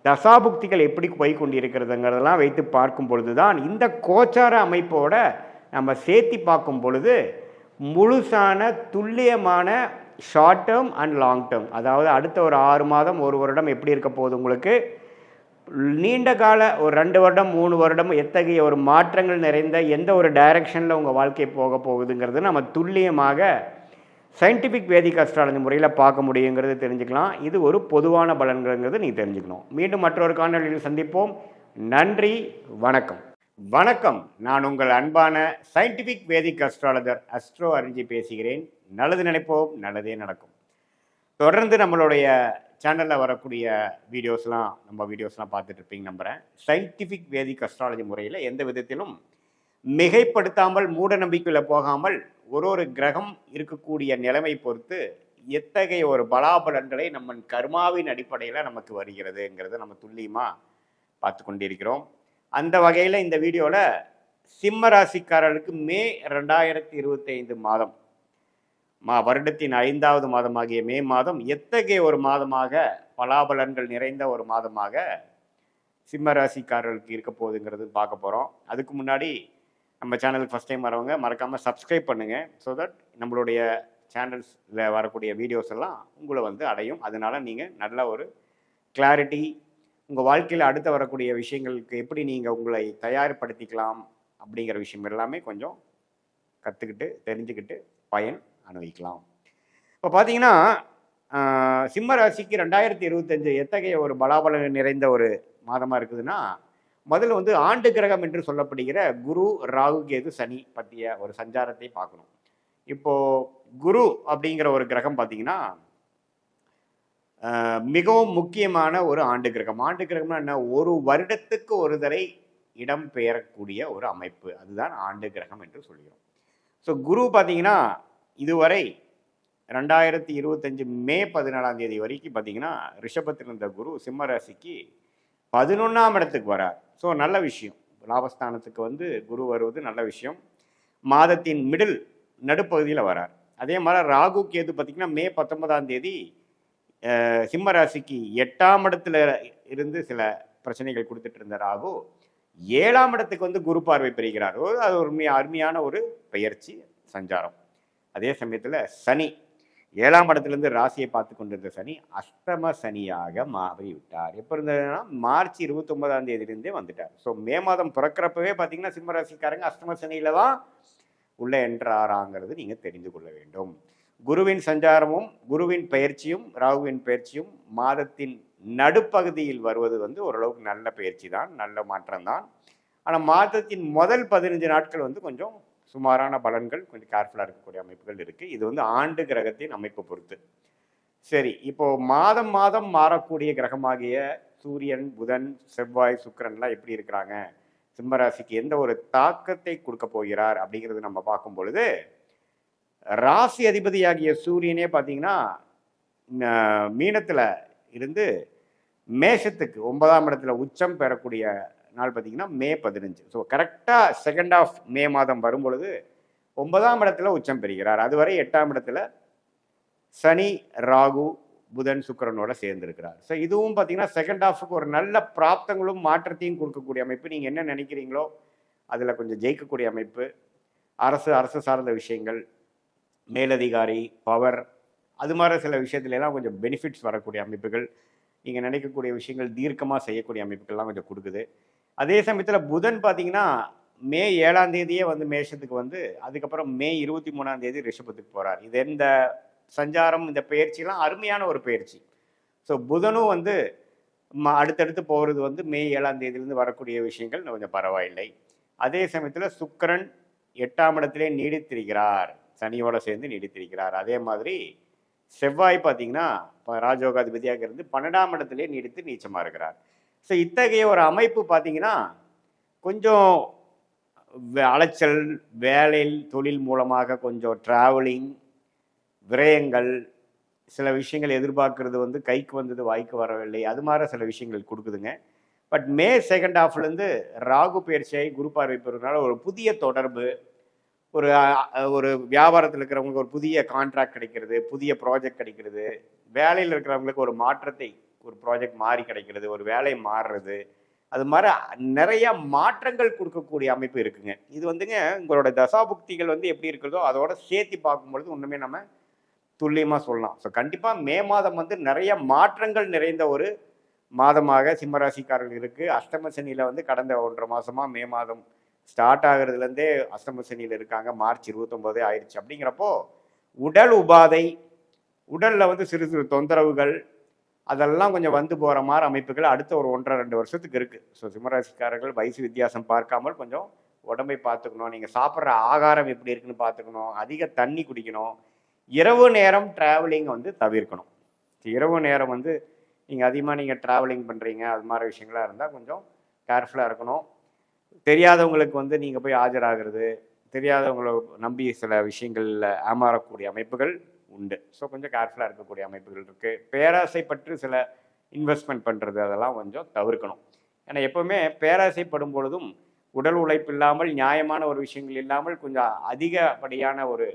தசாபுக்திகள் எப்படி போய் கொண்டு இருக்கிறதுங்கிறதெல்லாம் வைத்து பார்க்கும் பொழுது தான் இந்த கோச்சார அமைப்போட நம்ம சேர்த்தி பார்க்கும் பொழுது முழுசான துல்லியமான short term and long term, அதாவது அடுத்த ஒரு 6 மாதம் 1 வருடம் எப்படி இருக்க போகுது, உங்களுக்கு நீண்ட கால ஒரு 2 வருடம் 3 வருடம் எத்தகைய ஒரு மாற்றங்கள் நிறைந்த எந்த ஒரு டைரக்ஷனில் உங்கள் வாழ்க்கை போக போகுதுங்கிறது நம்ம துல்லியமாக சயின்டிஃபிக் வேதிக் அஸ்ட்ராலஜி முறையில் பார்க்க முடியுங்கிறது தெரிஞ்சுக்கலாம். இது ஒரு பொதுவான பலன்கள்ங்கிறது நீங்கள் தெரிஞ்சுக்கணும். மீண்டும் மற்றொரு காணொலியில் சந்திப்போம். நன்றி, வணக்கம். வணக்கம், நான் உங்கள் அன்பான சயின்டிஃபிக் வேதிக் அஸ்ட்ராலஜர் அஸ்ட்ரோ அரிஞ்சி பேசுகிறேன். நல்லது நினைப்போம், நல்லதே நடக்கும். தொடர்ந்து நம்மளுடைய சேனலில் வரக்கூடிய வீடியோஸ்லாம் பார்த்துட்டு இருப்பீங்க நம்புகிறேன். சயின்டிஃபிக் வேதிக் அஸ்ட்ராலஜி முறையில் எந்த விதத்திலும் மிகைப்படுத்தாமல் மூட நம்பிக்கையில் போகாமல் ஒரு கிரகம் இருக்கக்கூடிய நிலைமை பொறுத்து எத்தகைய ஒரு பலாபலன்களை நம்ம கர்மாவின் அடிப்படையில் நமக்கு வருகிறதுங்கிறத நம்ம துல்லியமாக பார்த்து கொண்டிருக்கிறோம். அந்த வகையில் இந்த வீடியோவில் சிம்ம ராசிக்காரர்களுக்கு மே 2025 மாதம் வருடத்தின் 5வது மாதமாகிய மே மாதம் எத்தகைய ஒரு மாதமாக பலாபலன்கள் நிறைந்த ஒரு மாதமாக சிம்ம ராசிக்காரர்களுக்கு இருக்க போகுதுங்கிறது பார்க்க போகிறோம். அதுக்கு முன்னாடி நம்ம சேனலுக்கு ஃபஸ்ட் டைம் வரவங்க மறக்காமல் சப்ஸ்கிரைப் பண்ணுங்கள். ஸோ தட் நம்மளுடைய சேனல்ஸில் வரக்கூடிய வீடியோஸ் எல்லாம் உங்களை வந்து அடையும். அதனால் நீங்கள் நல்ல ஒரு கிளாரிட்டி, உங்கள் வாழ்க்கையில் அடுத்து வரக்கூடிய விஷயங்களுக்கு எப்படி நீங்கள் உங்களை தயார்படுத்திக்கலாம் அப்படிங்கிற விஷயம் எல்லாமே கொஞ்சம் கற்றுக்கிட்டு தெரிஞ்சுக்கிட்டு பயன் அனுபவிக்கலாம். இப்போ பார்த்தீங்கன்னா சிம்ம ராசிக்கு 2025 எத்தகைய ஒரு பலாபலன் நிறைந்த ஒரு மாதமாக இருக்குதுன்னா, முதல்ல வந்து ஆண்டு கிரகம் என்று சொல்லப்படுகிற குரு, ராகு, கேது, சனி பற்றிய ஒரு சஞ்சாரத்தை பார்க்கணும். இப்போது குரு அப்படிங்கிற ஒரு கிரகம் பார்த்தீங்கன்னா மிகவும் முக்கியமான ஒரு ஆண்டு கிரகம். ஆண்டு கிரகம்னா என்ன? ஒரு வருடத்துக்கு ஒரு தடவை இடம் பெயரக்கூடிய ஒரு அமைப்பு, அதுதான் ஆண்டு கிரகம் என்று சொல்கிறோம். ஸோ குரு பார்த்தீங்கன்னா இதுவரை 2025 மே 14ஆம் தேதி வரைக்கும் பார்த்தீங்கன்னா ரிஷபத்தில் இருந்த குரு சிம்ம ராசிக்கு 11ஆம் இடத்துக்கு வரார். ஸோ நல்ல விஷயம், லாபஸ்தானத்துக்கு வந்து குரு வருவது நல்ல விஷயம். மாதத்தின் நடுப்பகுதியில் வரார். அதே மாதிரி ராகு கேது பார்த்தீங்கன்னா மே 19ஆம் தேதி சிம்ம ராசிக்கு 8ஆம் இடத்துல இருந்து சில பிரச்சனைகள் கொடுத்துட்டு இருந்த ராகு 7ஆம் இடத்துக்கு வந்து குரு பார்வை பெறுகிறார். அது ஒரு அருமையான ஒரு பெயர்ச்சி சஞ்சாரம். அதே சமயத்தில் சனி 7ஆம் இடத்துலேருந்து ராசியை பார்த்து கொண்டிருந்த சனி அஷ்டம சனியாக மாறிவிட்டார். எப்போ இருந்ததுன்னா மார்ச் 29ஆம் தேதியிலிருந்தே வந்துட்டார். ஸோ மே மாதம் பிறக்கிறப்பவே பார்த்தீங்கன்னா சிம்ம ராசிக்காரங்க அஷ்டம சனியில் தான் உள்ளே என்றாராங்கிறது நீங்கள் தெரிந்து கொள்ள வேண்டும். குருவின் சஞ்சாரமும் குருவின் பயிற்சியும் ராகுவின் பயிற்சியும் மாதத்தின் நடுப்பகுதியில் வருவது வந்து ஓரளவுக்கு நல்ல பயிற்சி தான், நல்ல மாற்றம் தான். ஆனால் மாதத்தின் முதல் 15 நாட்கள் வந்து கொஞ்சம் சுமாரான பலன்கள், கொஞ்சம் கேர்ஃபுல்லாக இருக்கக்கூடிய அமைப்புகள் இருக்குது. இது வந்து ஆண்டு கிரகத்தின் அமைப்பு பொறுத்து. சரி, இப்போது மாதம் மாதம் மாறக்கூடிய கிரகமாகிய சூரியன், புதன், செவ்வாய், சுக்கிரன்லாம் எப்படி இருக்கிறாங்க, சிம்மராசிக்கு எந்த ஒரு தாக்கத்தை கொடுக்க போகிறார் அப்படிங்கிறது நம்ம பார்க்கும் பொழுது, ராசி அதிபதியாகிய சூரியனே பார்த்தீங்கன்னா மீனத்தில் இருந்து மேஷத்துக்கு 9ஆம் இடத்துல உச்சம் பெறக்கூடிய நாள் பார்த்தீங்கன்னா மே 15. ஸோ கரெக்டாக செகண்ட் ஆஃப் மே மாதம் வரும்பொழுது 9ஆம் இடத்துல உச்சம் பெறுகிறார். அதுவரை 8ஆம் இடத்துல சனி, ராகு, புதன், சுக்கிரனோட சேர்ந்திருக்கிறார். ஸோ இதுவும் பார்த்தீங்கன்னா செகண்ட் ஆஃபுக்கு ஒரு நல்ல பிராப்தங்களும் மாற்றத்தையும் கொடுக்கக்கூடிய அமைப்பு. நீங்கள் என்ன நினைக்கிறீங்களோ அதில் கொஞ்சம் ஜெயிக்கக்கூடிய அமைப்பு. அரசு சார்ந்த விஷயங்கள், மேலதிகாரி, பவர், அது மாதிரி சில விஷயத்துலலாம் கொஞ்சம் பெனிஃபிட்ஸ் வரக்கூடிய அமைப்புகள், நீங்கள் நினைக்கக்கூடிய விஷயங்கள் தீர்க்கமாக செய்யக்கூடிய அமைப்புகள்லாம் கொஞ்சம் கொடுக்குது. அதே சமயத்தில் புதன் பார்த்தீங்கன்னா மே 7ஆம் தேதியே வந்து மேஷத்துக்கு வந்து அதுக்கப்புறம் மே 23ஆம் தேதி ரிஷபத்துக்கு போகிறார். இது இந்த சஞ்சாரம், இந்த பயிற்சியெல்லாம் அருமையான ஒரு பயிற்சி. ஸோ புதனும் வந்து அடுத்தடுத்து போகிறது வந்து மே 7ஆம் தேதியிலேருந்து வரக்கூடிய விஷயங்கள் கொஞ்சம் பரவாயில்லை. அதே சமயத்தில் சுக்கிரன் 8ஆம் இடத்திலே நீடித்திருக்கிறார், சனியோட சேர்ந்து நீடித்திருக்கிறார். அதே மாதிரி செவ்வாய் பார்த்தீங்கன்னா இப்போ ராஜயோகாதிபதியாக இருந்து 12ஆம் இடத்திலே நீடித்து நீச்சமாக இருக்கிறார். ஸோ இத்தகைய ஒரு அமைப்பு பார்த்தீங்கன்னா கொஞ்சம் அலைச்சல், வேலை, தொழில் மூலமாக கொஞ்சம் ட்ராவலிங், விரயங்கள், சில விஷயங்கள் எதிர்பார்க்கறது வந்து கைக்கு வந்தது வாய்க்கு வரவில்லை. அது மாதிரி சில விஷயங்கள் கொடுக்குதுங்க. பட் மே செகண்ட் ஹாஃப்லேருந்து ராகு பயிற்சியாகி குரு பார்வை பெறுவதனால ஒரு புதிய தொடர்பு, ஒரு ஒரு வியாபாரத்தில் இருக்கிறவங்களுக்கு ஒரு புதிய கான்ட்ராக்ட் கிடைக்கிறது, புதிய ப்ராஜெக்ட் கிடைக்கிறது, வேலையில் இருக்கிறவங்களுக்கு ஒரு மாற்றத்தை, ஒரு ப்ராஜெக்ட் மாறி கிடைக்கிறது, ஒரு வேலை மாறுறது, அது மாதிரி நிறைய மாற்றங்கள் கொடுக்கக்கூடிய அமைப்பு இருக்குங்க. இது வந்துங்க உங்களோட தசாபுக்திகள் வந்து எப்படி இருக்கிறதோ அதோட சேர்த்து பார்க்கும்பொழுது ஒன்றுமே நம்ம துல்லியமாக சொல்லலாம். ஸோ கண்டிப்பாக மே மாதம் வந்து நிறைய மாற்றங்கள் நிறைந்த ஒரு மாதமாக சிம்மராசிக்காரர்கள் இருக்குது. அஷ்டம சனியில் வந்து கடந்த 1.5 மாதமாக மே மாதம் ஸ்டார்ட் ஆகுறதுலேருந்தே அஷ்டம சனியில் இருக்காங்க. மார்ச் 29 ஆயிடுச்சு. அப்படிங்கிறப்போ உடல் உபாதை, உடலில் வந்து சிறு சிறு தொந்தரவுகள் அதெல்லாம் கொஞ்சம் வந்து போகிற மாதிரி அமைப்புகள் அடுத்த ஒரு 1.5-2 வருஷத்துக்கு இருக்குது. ஸோ சிம்மராசிக்காரர்கள் வயசு வித்தியாசம் பார்க்காமல் கொஞ்சம் உடம்பை பார்த்துக்கணும். நீங்கள் சாப்பிட்ற ஆகாரம் எப்படி இருக்குன்னு பார்த்துக்கணும். அதிக தண்ணி குடிக்கணும். இரவு நேரம் ட்ராவலிங் வந்து தவிர்க்கணும். இரவு நேரம் வந்து நீங்கள் அதிகமாக ட்ராவலிங் பண்ணுறீங்க, அது மாதிரி விஷயங்களாக இருந்தால் கொஞ்சம் கேர்ஃபுல்லாக இருக்கணும். தெரியாதவங்களுக்கு வந்து நீங்கள் போய் ஆஜராகிறது, தெரியாதவங்களை நம்பி சில விஷயங்களில் ஏமாறக்கூடிய அமைப்புகள் உண்டு. ஸோ கொஞ்சம் கேர்ஃபுல்லாக இருக்கக்கூடிய அமைப்புகள் இருக்குது. பேராசைப்பட்டு சில இன்வெஸ்ட்மெண்ட் பண்ணுறது அதெல்லாம் கொஞ்சம் தவிர்க்கணும். ஏன்னா எப்போவுமே பேராசைப்படும் பொழுதும் உடல் உழைப்பு இல்லாமல், நியாயமான ஒரு விஷயங்கள் இல்லாமல் கொஞ்சம் அதிகப்படியான ஒரு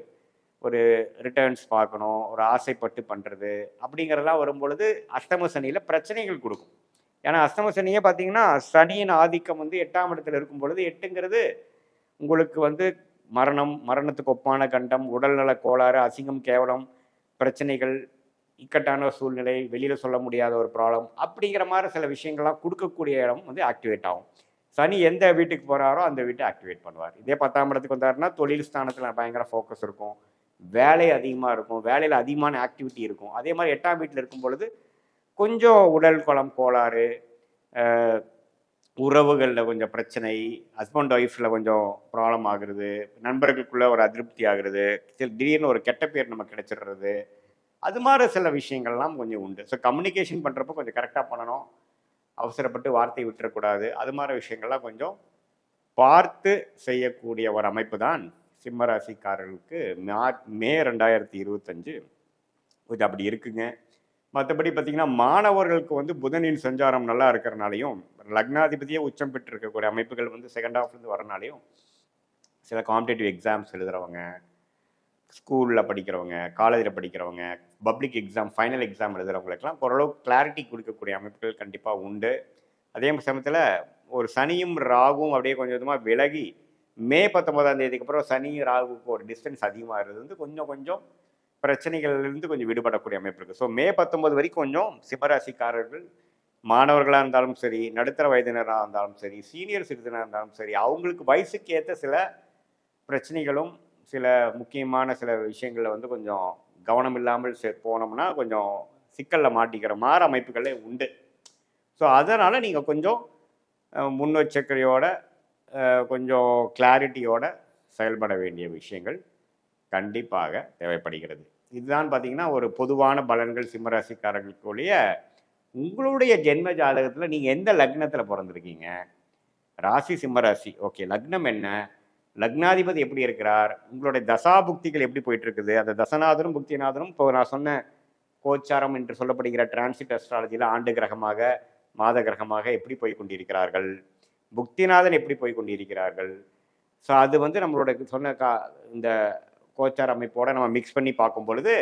ஒரு ரிட்டர்ன்ஸ் பார்க்கணும், ஒரு ஆசைப்பட்டு பண்ணுறது அப்படிங்கிறதெல்லாம் வரும்பொழுது அஷ்டம சனியில் பிரச்சனைகள் கொடுக்கும். ஏன்னா அஷ்டம சனியே பார்த்தீங்கன்னா சனியின் ஆதிக்கம் வந்து 8ஆம் இடத்துல இருக்கும் பொழுது 8ங்கிறது உங்களுக்கு வந்து மரணம், மரணத்துக்கு ஒப்பான கண்டம், உடல்நல கோளாறு, அசிங்கம், கேவலம், பிரச்சனைகள், இக்கட்டான சூழ்நிலை, வெளியில் சொல்ல முடியாத ஒரு ப்ராப்ளம் அப்படிங்கிற மாதிரி சில விஷயங்கள்லாம் கொடுக்கக்கூடிய இடம் வந்து ஆக்டிவேட் ஆகும். சனி எந்த வீட்டுக்கு போகிறாரோ அந்த வீட்டை ஆக்டிவேட் பண்ணுவார். இதே 10ஆம் இடத்துக்கு வந்தாருன்னா தொழில் ஸ்தானத்தில் பயங்கர ஃபோக்கஸ் இருக்கும், வேலை அதிகமாக இருக்கும், வேலையில் அதிகமான ஆக்டிவிட்டி இருக்கும். அதே மாதிரி 8ஆம் வீட்டில் இருக்கும் பொழுது கொஞ்சம் உடல் குலம் கோளாறு, உறவுகளில் கொஞ்சம் பிரச்சனை, ஹஸ்பண்ட் ஒய்ஃபில் கொஞ்சம் ப்ராப்ளம் ஆகுறது, நண்பர்களுக்குள்ளே ஒரு அதிருப்தி ஆகுறது, திடீர்னு ஒரு கெட்ட பேர் நமக்கு கிடைச்சிடுறது, அது மாதிரி சில விஷயங்கள்லாம் கொஞ்சம் உண்டு. ஸோ கம்யூனிகேஷன் பண்ணுறப்போ கொஞ்சம் கரெக்டாக பண்ணணும், அவசரப்பட்டு வார்த்தை விட்டுறக்கூடாது. அது மாதிரி விஷயங்கள்லாம் கொஞ்சம் பார்த்து செய்யக்கூடிய ஒரு அமைப்பு தான் சிம்மராசிக்காரர்களுக்கு மே 2025 கொஞ்சம் அப்படி இருக்குங்க. மற்றபடி பார்த்திங்கன்னா மாணவர்களுக்கு வந்து புதனின் சஞ்சாரம் நல்லா இருக்கிறனாலையும், லக்னாதிபதியே உச்சம் பெற்று இருக்கக்கூடிய அமைப்புகள் வந்து செகண்ட் ஹாஃப்லேருந்து வரனாலையும் சில காம்படேட்டிவ் எக்ஸாம்ஸ் எழுதுகிறவங்க, ஸ்கூலில் படிக்கிறவங்க, காலேஜில் படிக்கிறவங்க, பப்ளிக் எக்ஸாம், ஃபைனல் எக்ஸாம் எழுதுகிறவங்களுக்கெல்லாம் ஓரளவு கிளாரிட்டி கொடுக்கக்கூடிய அமைப்புகள் கண்டிப்பாக உண்டு. அதே சமயத்தில் ஒரு சனியும் ராகுவும் அப்படியே கொஞ்சம் கொஞ்சமாக விலகி மே 19ஆம் தேதிக்கு அப்புறம் சனி ராகுக்கு ஒரு டிஸ்டன்ஸ் அதிகமாக இருந்தது வந்து கொஞ்சம் கொஞ்சம் பிரச்சனைகள்லேருந்து கொஞ்சம் விடுபடக்கூடிய அமைப்பு இருக்குது. ஸோ மே 19 வரைக்கும் கொஞ்சம் சிம்மராசிக்காரர்கள் மாணவர்களாக இருந்தாலும் சரி, நடுத்தர வயதினராக இருந்தாலும் சரி, சீனியர் சிட்டிசனாக இருந்தாலும் சரி, அவங்களுக்கு வயசுக்கு ஏற்ற சில பிரச்சனைகளும் சில முக்கியமான சில விஷயங்களில் வந்து கொஞ்சம் கவனம் இல்லாமல் போனோம்னா கொஞ்சம் சிக்கலில் மாட்டிக்கிற மாதிரி அமைப்புகளே உண்டு. ஸோ அதனால் நீங்கள் கொஞ்சம் முன்னெச்சரிக்கையோட கொஞ்சம் கிளாரிட்டியோட செயல்பட வேண்டிய விஷயங்கள் கண்டிப்பாக தேவைப்படுகிறது. இதுதான் பார்த்திங்கன்னா ஒரு பொதுவான பலன்கள் சிம்மராசிக்காரர்களுக்குரிய. உங்களுடைய ஜென்ம ஜாதகத்தில் நீங்கள் எந்த லக்னத்தில் பிறந்திருக்கீங்க, ராசி சிம்மராசி, ஓகே, லக்னம் என்ன, லக்னாதிபதி எப்படி இருக்கிறார், உங்களுடைய தசாபுக்திகள் எப்படி போயிட்டு இருக்குது, அந்த தசநாதனும் புக்திநாதனும் இப்போ நான் சொன்ன கோச்சாரம் என்று சொல்லப்படுகிற டிரான்சிட் அஸ்ட்ராலஜியில் ஆண்டு கிரகமாக மாத கிரகமாக எப்படி போய் கொண்டிருக்கிறார்கள், புக்திநாதன் எப்படி போய் கொண்டிருக்கிறார்கள். ஸோ அது வந்து நம்மளோட சொன்ன இந்த கோச்சார அமைப்போடு நம்ம மிக்ஸ் பண்ணி பார்க்கும் பொழுது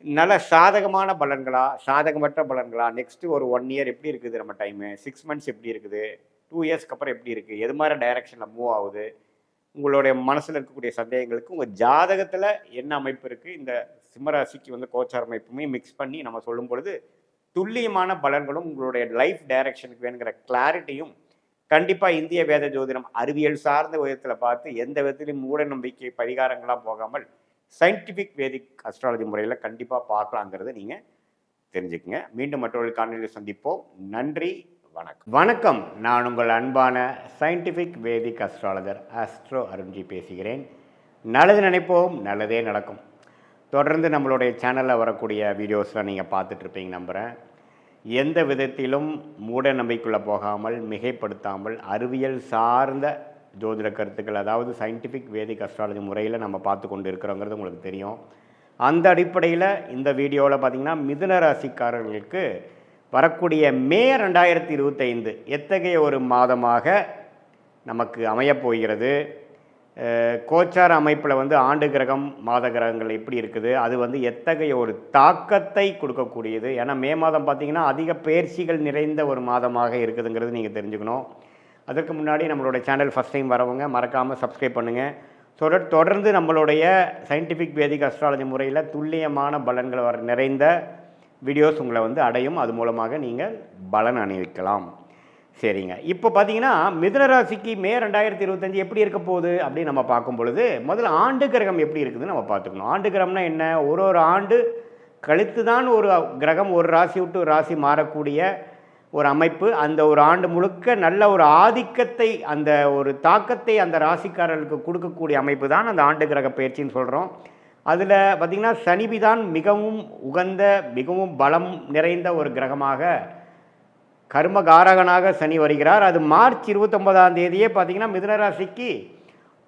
நல்ல சாதகமான பலன்களா, சாதகமற்ற பலன்களா, நெக்ஸ்ட்டு ஒரு 1 இயர் எப்படி இருக்குது நம்ம டைமு, 6 மந்த்ஸ் எப்படி இருக்குது, 2 இயர்ஸ்க்கு அப்புறம் எப்படி இருக்குது, எது மாதிரி டைரக்ஷனில் மூவ் ஆகுது, உங்களுடைய மனசில் இருக்கக்கூடிய சந்தேகங்களுக்கு உங்கள் ஜாதகத்தில் என்ன அமைப்பு இருக்குது, இந்த சிம்மராசிக்கு வந்து கோச்சார அமைப்புமே மிக்ஸ் பண்ணி நம்ம சொல்லும் பொழுது துல்லியமான பலன்களும் உங்களுடைய லைஃப் டைரக்ஷனுக்கு வேணுங்கிற கிளாரிட்டியும் கண்டிப்பாக இந்திய வேத ஜோதிடம் அறிவியல் சார்ந்த விதத்தில் பார்த்து எந்த விதத்திலையும் மூட நம்பிக்கை பரிகாரங்களாக போகாமல் சயின்டிஃபிக் வேதிக் அஸ்ட்ராலஜி முறையில் கண்டிப்பாக பார்க்கலாங்கிறத நீங்கள் தெரிஞ்சுக்கங்க. மீண்டும் மற்றொரு காணொலியில் சந்திப்போம். நன்றி, வணக்கம். வணக்கம், நான் உங்கள் அன்பான சயின்டிஃபிக் வேதிக் அஸ்ட்ராலஜர் ஆஸ்ட்ரோ அருண்ஜி பேசுகிறேன். நல்லது நினைப்போம், நல்லதே நடக்கும். தொடர்ந்து நம்மளுடைய சேனலில் வரக்கூடிய வீடியோஸ்லாம் நீங்கள் பார்த்துட்ருப்பீங்க நம்புகிறேன். எந்த விதத்திலும் மூட நம்பிக்கைக்குள்ளே போகாமல், மிகைப்படுத்தாமல் அறிவியல் சார்ந்த ஜோதிட கருத்துக்கள், அதாவது சயின்டிஃபிக் வேதிக் அஸ்ட்ராலஜி முறையில் நம்ம பார்த்து கொண்டு இருக்கிறோங்கிறது உங்களுக்கு தெரியும். அந்த அடிப்படையில் இந்த வீடியோவில் பார்த்திங்கன்னா மிதுன ராசிக்காரர்களுக்கு வரக்கூடிய மே 2025 எத்தகைய ஒரு மாதமாக நமக்கு அமையப்போகிறது, கோச்சார அமைப்பில் வந்து ஆண்டு கிரகம் மாத கிரகங்கள் எப்படி இருக்குது, அது வந்து எத்தகைய ஒரு தாக்கத்தை கொடுக்கக்கூடியது. ஏன்னா மே மாதம் பார்த்திங்கன்னா அதிக பயிற்சிகள் நிறைந்த ஒரு மாதமாக இருக்குதுங்கிறது நீங்கள் தெரிஞ்சுக்கணும். அதற்கு முன்னாடி நம்மளோட சேனல் ஃபஸ்ட் டைம் வரவங்க மறக்காமல் சப்ஸ்கிரைப் பண்ணுங்கள். தொடர்ந்து நம்மளுடைய சயின்டிஃபிக் வேதிக் அஸ்ட்ராலஜி முறையில் துல்லியமான பலன்கள் வர நிறைந்த வீடியோஸ் உங்களை வந்து அடையும். அது மூலமாக நீங்கள் பலன் அணிவிக்கலாம். சரிங்க, இப்போ பார்த்தீங்கன்னா மிதுன ராசிக்கு மே 2025 எப்படி இருக்க போகுது அப்படின்னு நம்ம பார்க்கும் பொழுது முதல்ல ஆண்டு கிரகம் எப்படி இருக்குதுன்னு நம்ம பார்த்துக்கணும். ஆண்டு கிரகம்னா என்ன? ஒரு ஆண்டு கழித்து தான் ஒரு கிரகம் ஒரு ராசி விட்டு ராசி மாறக்கூடிய ஒரு அமைப்பு. அந்த ஒரு ஆண்டு முழுக்க நல்ல ஒரு ஆதிக்கத்தை, அந்த ஒரு தாக்கத்தை அந்த ராசிக்காரர்களுக்கு கொடுக்கக்கூடிய அமைப்பு தான் அந்த ஆண்டு கிரக பயிற்சின்னு சொல்கிறோம். அதில் பார்த்திங்கன்னா சனிபிதான் மிகவும் உகந்த, மிகவும் பலம் நிறைந்த ஒரு கிரகமாக, கர்மகாரகனாக சனி வருகிறார். அது மார்ச் 29ஆம் தேதியே பார்த்திங்கன்னா மிதுன ராசிக்கு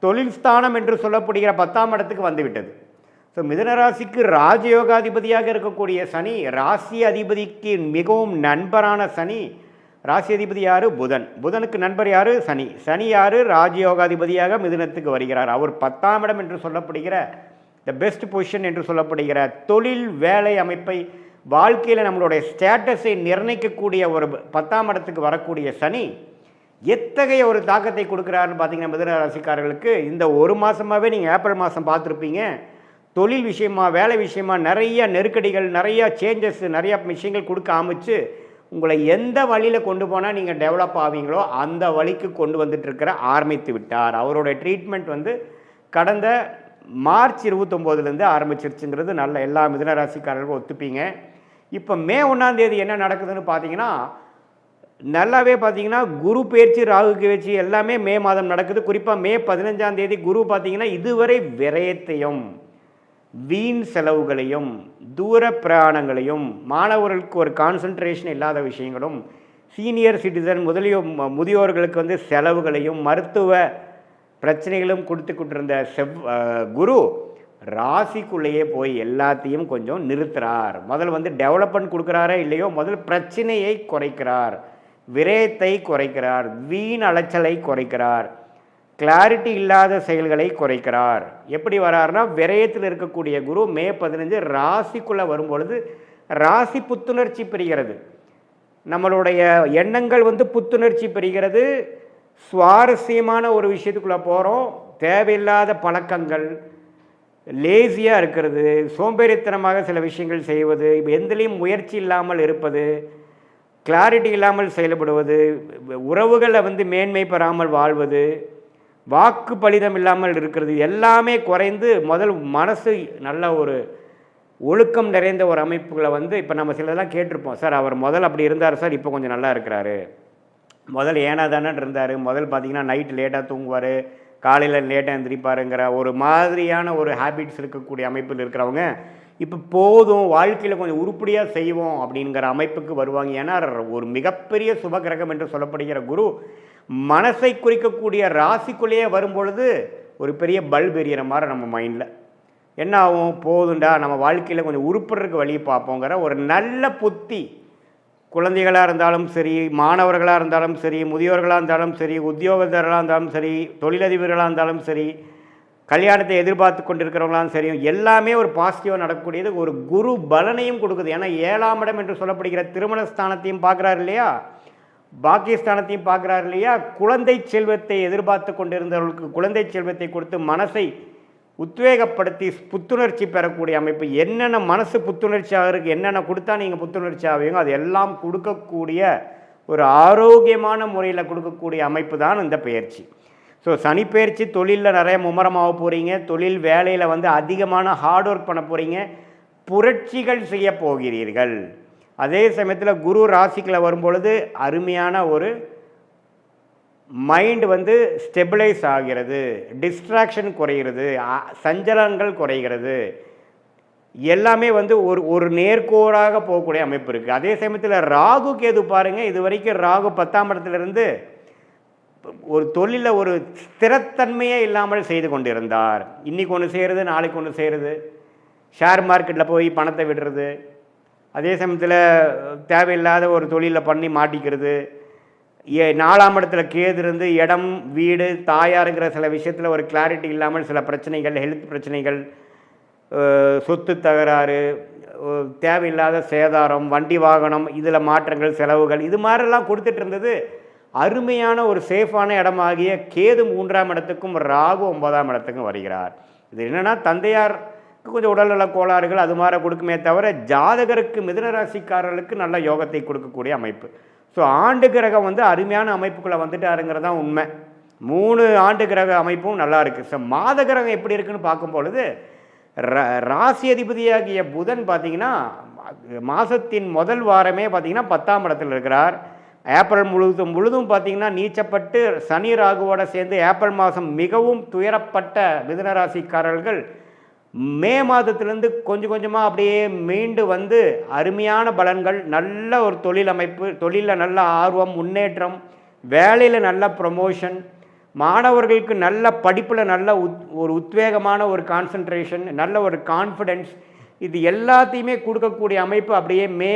தொழில் ஸ்தானம் என்று சொல்லப்படுகிற 10ஆம் இடத்துக்கு வந்துவிட்டது. ஸோ மிதுனராசிக்கு ராஜயோகாதிபதியாக இருக்கக்கூடிய சனி, ராசி அதிபதிக்கு மிகவும் நண்பரான சனி. ராசி அதிபதி யார்? புதன். புதனுக்கு நண்பர் யார்? சனி. சனி யார்? ராஜயோகாதிபதியாக மிதுனத்துக்கு வருகிறார். அவர் 10ஆம் இடம் என்று சொல்லப்படுகிற த பெஸ்ட் பொசிஷன் என்று சொல்லப்படுகிற தொழில் வேலை அமைப்பை, வாழ்க்கையில் நம்மளுடைய ஸ்டேட்டஸை நிர்ணயிக்கக்கூடிய ஒரு 10ஆம் இடத்துக்கு வரக்கூடிய சனி எத்தகைய ஒரு தாக்கத்தை கொடுக்குறாருன்னு பார்த்தீங்கன்னா மிதுன ராசிக்காரர்களுக்கு இந்த ஒரு மாதமாகவே நீங்கள் ஏப்ரல் மாதம் பார்த்துருப்பீங்க. தொழில் விஷயமா, வேலை விஷயமா நிறைய நெருக்கடிகள், நிறைய சேஞ்சஸ், நிறைய விஷயங்கள் கொடுக்க ஆரம்பித்து உங்களை எந்த வழியில் கொண்டு போனால் நீங்கள் டெவலப் ஆவீங்களோ அந்த வழிக்கு கொண்டு வந்துட்டு ஆரம்பித்து விட்டார். அவருடைய ட்ரீட்மெண்ட் வந்து கடந்த மார்ச் 29 ஆரம்பிச்சிருச்சுங்கிறது நல்ல எல்லா மிதுன ராசிக்காரர்களுக்கும் ஒத்துப்பீங்க. இப்போ மே 1ஆம் தேதி என்ன நடக்குதுன்னு பார்த்தீங்கன்னா நல்லாவே பார்த்தீங்கன்னா குரு பயிற்சி, ராகு பயிற்சி எல்லாமே மே மாதம் நடக்குது. குறிப்பாக மே 15ஆம் தேதி குரு பார்த்தீங்கன்னா இதுவரை விரயத்தையும் வீண் செலவுகளையும் தூர பிரயாணங்களையும், மாணவர்களுக்கு ஒரு கான்சன்ட்ரேஷன் இல்லாத விஷயங்களும், சீனியர் சிட்டிசன் முதியோர்களுக்கு வந்து செலவுகளையும் மருத்துவ பிரச்சனைகளும் கொடுத்துக்கிட்டிருந்த குரு ராசிக்குள்ளேயே போய் எல்லாத்தையும் கொஞ்சம் நிறுத்துறார். முதல் வந்து டெவலப்மெண்ட் கொடுக்குறாரே இல்லையோ, முதல் பிரச்சனையை குறைக்கிறார், விரயத்தை குறைக்கிறார், வீண் அலைச்சலை குறைக்கிறார், கிளாரிட்டி இல்லாத செயல்களை குறைக்கிறார். எப்படி வராருன்னா விரயத்தில் இருக்கக்கூடிய குரு மே 15 ராசிக்குள்ளே வரும்பொழுது ராசி புத்துணர்ச்சி பெறுகிறது. நம்மளுடைய எண்ணங்கள் வந்து புத்துணர்ச்சி பெறுகிறது. சுவாரஸ்யமான ஒரு விஷயத்துக்குள்ளே போகிறோம். தேவையில்லாத பழக்கங்கள், லேசியாக இருக்கிறது, சோம்பேறித்தனமாக சில விஷயங்கள் செய்வது, எந்திலையும் முயற்சி இல்லாமல் இருப்பது, கிளாரிட்டி இல்லாமல் செயல்படுவது, உறவுகளை வந்து மேன்மை பெறாமல் வாழ்வது, வாக்கு பலிதம் இல்லாமல் இருக்கிறது, எல்லாமே குறைந்து முதல் மனசு நல்ல ஒரு ஒழுக்கம் நிறைந்த ஒரு அமைப்புகளை வந்து இப்போ நம்ம சிலதெல்லாம் கேட்டிருப்போம். சார் அவர் முதல் அப்படி இருந்தார் சார், இப்போ கொஞ்சம் நல்லா இருக்கிறாரு. முதல் ஏனா தானே இருந்தார், முதல் பார்த்திங்கன்னா நைட்டு லேட்டாக தூங்குவார், காலையில் லேட்டாக எழுந்திரிப்பாருங்கிற ஒரு மாதிரியான ஒரு ஹேபிட்ஸ் இருக்கக்கூடிய அமைப்பில் இருக்கிறவங்க இப்போ போதும், வாழ்க்கையில் கொஞ்சம் உருப்படியாக செய்வோம் அப்படிங்கிற அமைப்புக்கு வருவாங்க. ஏன்னா ஒரு மிகப்பெரிய சுபகிரகம் என்று சொல்லப்படுகிற குரு மனசை குறிக்கக்கூடிய ராசிக்குள்ளேயே வரும்பொழுது ஒரு பெரிய பல்ப் எறிகிற மாதிரி நம்ம மைண்டில் என்ன ஆகும், போதுண்டா நம்ம வாழ்க்கையில் கொஞ்சம் உருப்படுறதுக்கு வழி பார்ப்போங்கிற ஒரு நல்ல புத்தி, குழந்தைகளாக இருந்தாலும் சரி, மாணவர்களாக இருந்தாலும் சரி, முதியோர்களாக இருந்தாலும் சரி, உத்தியோகத்தர்களாக இருந்தாலும் சரி, தொழிலதிபர்களாக இருந்தாலும் சரி, கல்யாணத்தை எதிர்பார்த்து கொண்டிருக்கிறவங்களாலும் சரி, எல்லாமே ஒரு பாசிட்டிவாக நடக்கக்கூடியது. ஒரு குரு பலனையும் கொடுக்குது. ஏன்னா 7ஆம் இடம் என்று சொல்லப்படுகிற திருமண ஸ்தானத்தையும் பார்க்குறாரு இல்லையா, பாக்கியஸ்தானத்தையும் பார்க்குறாரு இல்லையா. குழந்தை செல்வத்தை எதிர்பார்த்து கொண்டிருந்தவர்களுக்கு குழந்தை செல்வத்தை கொடுத்து மனசை உத்வேகப்படுத்தி புத்துணர்ச்சி பெறக்கூடிய அமைப்பு. என்னென்ன மனசு புத்துணர்ச்சியாக இருக்குது, என்னென்ன கொடுத்தா நீங்கள் புத்துணர்ச்சி ஆவீங்க அது எல்லாம் கொடுக்கக்கூடிய ஒரு ஆரோக்கியமான முறையில் கொடுக்கக்கூடிய அமைப்பு தான் இந்த பயிற்சி. ஸோ சனி பயிற்சி தொழிலில் நிறைய மும்முரமாக போகிறீங்க, தொழில் வேலையில் வந்து அதிகமான ஹார்ட் ஒர்க் பண்ண போகிறீங்க, புரட்சிகள் செய்ய போகிறீர்கள். அதே சமயத்தில் குரு ராசிக்குள்ள வரும்பொழுது அருமையான ஒரு மைண்ட் வந்து ஸ்டெபிளைஸ் ஆகிறது, டிஸ்ட்ராக்ஷன் குறைகிறது, சஞ்சலங்கள் குறைகிறது, எல்லாமே வந்து ஒரு நேர்கோடாக போகக்கூடிய அமைப்பு இருக்குது. அதே சமயத்தில் ராகு கேது பாருங்கள், இது வரைக்கும் ராகு 10ஆம் இடத்துலேருந்து ஒரு தொழிலில் ஒரு ஸ்திரத்தன்மையே இல்லாமல் செய்து கொண்டிருந்தார். இன்றைக்கி ஒன்று செய்கிறது, நாளைக்கு ஒன்று செய்கிறது, ஷேர் மார்க்கெட்டில் போய் பணத்தை விடுறது, அதே சமயத்தில் தேவையில்லாத ஒரு தொழிலில் பண்ணி மாட்டிக்கிறது, 4ஆம் இடத்துல கேது இருந்து இடம், வீடு, தாயாருங்கிற சில விஷயத்தில் ஒரு கிளாரிட்டி இல்லாமல் சில பிரச்சனைகள், ஹெல்த் பிரச்சனைகள், சொத்து தகராறு, தேவையில்லாத சேதாரம், வண்டி வாகனம், இதில் மாற்றங்கள், செலவுகள், இது மாதிரிலாம் கொடுத்துட்டு இருந்தது. அருமையான ஒரு சேஃபான இடமாகிய கேது 3ஆம் இடத்துக்கும் ராகு 9ஆம் இடத்துக்கும் வருகிறார். இது என்னென்னா தந்தையாருக்கு கொஞ்சம் உடல்நல கோளாறுகள் அது மாதிரி கொடுக்குமே தவிர ஜாதகருக்கு மிதுன ராசிக்காரர்களுக்கு நல்ல யோகத்தை கொடுக்கக்கூடிய அமைப்பு. ஸோ ஆண்டு கிரகம் அருமையான அமைப்புக்குள்ளே வந்துட்டாருங்கிறது தான் உண்மை. 3 ஆண்டு கிரக அமைப்பும் நல்லா இருக்குது. ஸோ மாத கிரகம் எப்படி இருக்குன்னு பார்க்கும்பொழுது ராசி அதிபதியாகிய புதன் பார்த்திங்கன்னா மாதத்தின் முதல் வாரமே பார்த்திங்கன்னா 10ஆம் இடத்தில் இருக்கிறார். ஏப்ரல் முழுதும் பார்த்திங்கன்னா நீச்சப்பட்டு சனி ராகுவோட சேர்ந்து ஏப்ரல் மாதம் மிகவும் துயரப்பட்ட மிதுனராசிக்காரர்கள் மே மாதத்திலேருந்து கொஞ்சம் கொஞ்சமாக அப்படியே மீண்டு வந்து அருமையான பலன்கள், நல்ல ஒரு தொழில் அமைப்பு, தொழிலில் நல்ல ஆர்வம், முன்னேற்றம், வேலையில் நல்ல ப்ரொமோஷன், மாணவர்களுக்கு நல்ல படிப்பில் நல்ல ஒரு உத்வேகமான ஒரு கான்சன்ட்ரேஷன், நல்ல ஒரு கான்ஃபிடென்ஸ், இது எல்லாத்தையுமே கொடுக்கக்கூடிய அமைப்பு அப்படியே மே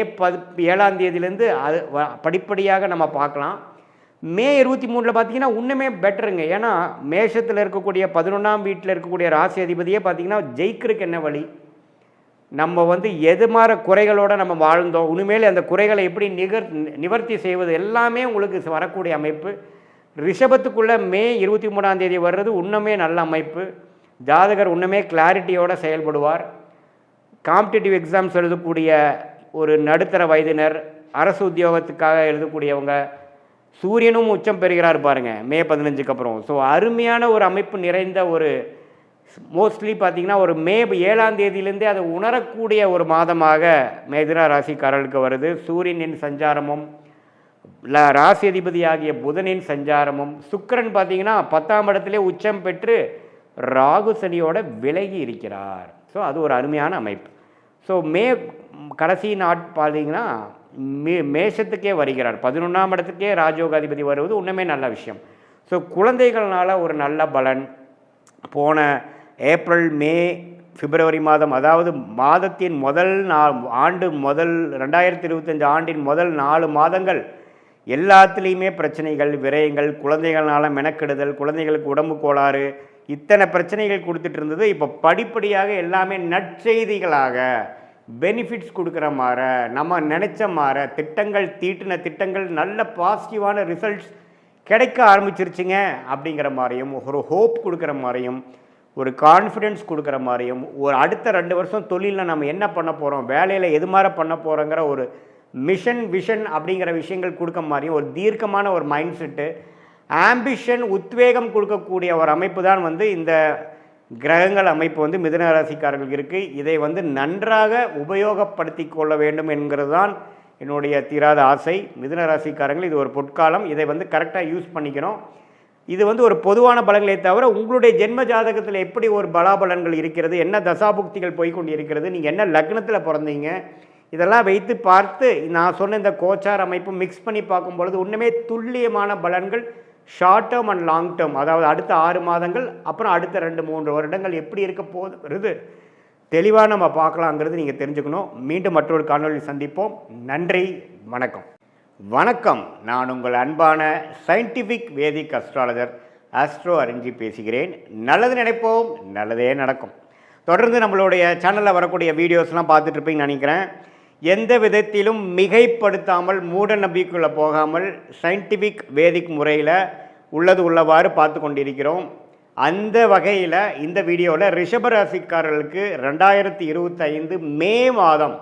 7ஆம் தேதியிலேருந்து அது படிப்படியாக நம்ம பார்க்கலாம். மே 23 பார்த்திங்கன்னா இன்னுமே பெட்டருங்க. ஏன்னா மேஷத்தில் இருக்கக்கூடிய 11ஆம் வீட்டில் இருக்கக்கூடிய ராசி அதிபதியே பார்த்திங்கன்னா ஜெயிக்கிறதுக்கு என்ன வழி, நம்ம எது மாதிரி குறைகளோடு நம்ம வாழ்ந்தோம், இனிமேல் அந்த குறைகளை எப்படி நிவர்த்தி செய்வது எல்லாமே உங்களுக்கு வரக்கூடிய அமைப்பு. ரிஷபத்துக்குள்ளே மே 23ஆம் தேதி வர்றது இன்னுமே நல்ல அமைப்பு. ஜாதகர் இன்னுமே கிளாரிட்டியோடு செயல்படுவார். காம்படிட்டிவ் எக்ஸாம்ஸ் எழுதக்கூடிய ஒரு நடுத்தர வயதினர், அரசு உத்தியோகத்துக்காக எழுதக்கூடியவங்க, சூரியனும் உச்சம் பெறுகிறார் பாருங்கள் மே 15க்கு அப்புறம். ஸோ அருமையான ஒரு அமைப்பு நிறைந்த ஒரு மோஸ்ட்லி பார்த்திங்கன்னா ஒரு மே 7ஆம் தேதியிலேருந்தே அதை உணரக்கூடிய ஒரு மாதமாக மிதுன ராசிக்காரர்களுக்கு வருது. சூரியனின் சஞ்சாரமும் ராசி அதிபதி ஆகிய புதனின் சஞ்சாரமும், சுக்கிரன் பார்த்திங்கன்னா 10ஆம் இடத்திலே உச்சம் பெற்று ராகு சனியோட விலகி இருக்கிறார். ஸோ அது ஒரு அருமையான அமைப்பு. ஸோ மே கடைசி பார்த்திங்கன்னா மேஷத்துக்கே வருகிறார். 11ஆம் இடத்துக்கே ராஜயோகாதிபதி வருவது இன்னுமே நல்ல விஷயம். ஸோ குழந்தைகள்னால ஒரு நல்ல பலன். போன ஏப்ரல், மே, பிப்ரவரி மாதம், அதாவது மாதத்தின் முதல் 2025 ஆண்டின் முதல் 4 மாதங்கள் எல்லாத்துலேயுமே பிரச்சனைகள், விரயங்கள், குழந்தைகள்னால மெனக்கெடுதல், குழந்தைகளுக்கு உடம்பு கோளாறு, இத்தனை பிரச்சனைகள் கொடுத்துட்டு இருந்தது. இப்போ படிப்படியாக எல்லாமே நற்செய்திகளாக பெனிஃபிட்ஸ் கொடுக்குற மாதிரி, நம்ம நினச்ச மாதிரி தீட்டின திட்டங்கள் நல்ல பாசிட்டிவான ரிசல்ட்ஸ் கிடைக்க ஆரம்பிச்சிருச்சுங்க அப்படிங்கிற மாதிரியும், ஒரு ஹோப் கொடுக்குற மாதிரியும், ஒரு கான்ஃபிடென்ஸ் கொடுக்குற மாதிரியும், ஒரு அடுத்த 2 வருஷம் தொழிலில் நம்ம என்ன பண்ண போகிறோம், வேலையில் எது மாதிரி பண்ண போகிறோங்கிற ஒரு விஷன் அப்படிங்கிற விஷயங்கள் கொடுக்க மாதிரியும், ஒரு தீர்க்கமான ஒரு மைண்ட் செட்டு, ஆம்பிஷன், உத்வேகம் கொடுக்கக்கூடிய ஒரு அமைப்பு தான் இந்த கிரகங்கள் அமைப்பு மிதுன ராசிக்காரர்களுக்கு இருக்குது. இதை நன்றாக உபயோகப்படுத்தி கொள்ள வேண்டும் என்கிறது தான் என்னுடைய தீராத ஆசை. மிதுன ராசிக்காரங்கள் இது ஒரு பொற்காலம், இதை கரெக்டாக யூஸ் பண்ணிக்கணும். இது ஒரு பொதுவான பலன்களை தவிர உங்களுடைய ஜென்ம ஜாதகத்தில் எப்படி ஒரு பலாபலன்கள் இருக்கிறது, என்ன தசாபுக்திகள் போய்கொண்டு இருக்கிறது, நீங்கள் என்ன லக்னத்தில் பிறந்தீங்க, இதெல்லாம் வைத்து பார்த்து நான் சொன்ன இந்த கோச்சார் அமைப்பு மிக்ஸ் பண்ணி பார்க்கும்பொழுது இன்னுமே துல்லியமான பலன்கள் short term and long term, அதாவது அடுத்த 6 மாதங்கள் அப்புறம் அடுத்த 2-3 வருடங்கள் எப்படி இருக்க போகுது தெளிவாக நம்ம பார்க்கலாங்கிறது நீங்கள் தெரிஞ்சுக்கணும். மீண்டும் மற்றொரு காணொலியில் சந்திப்போம். நன்றி, வணக்கம். வணக்கம், நான் உங்கள் அன்பான சயின்டிஃபிக் வேதிக் அஸ்ட்ராலஜர் ஆஸ்ட்ரோ அரிஞ்சி பேசுகிறேன். நல்லது நினைப்போம், நல்லதே நடக்கும். தொடர்ந்து நம்மளுடைய சேனலில் வரக்கூடிய வீடியோஸ்லாம் பார்த்துட்டு இருப்பீங்கன்னு நினைக்கிறேன். எந்த விதத்திலும் மிகைப்படுத்தாமல், மூட நம்பிக்கைக்குள்ளே போகாமல், சயின்டிஃபிக் வேதிக் முறையில் உள்ளது உள்ளவாறு பார்த்து கொண்டிருக்கிறோம். அந்த வகையில் இந்த வீடியோவில் ரிஷபராசிக்காரர்களுக்கு 2025 மே மாதம்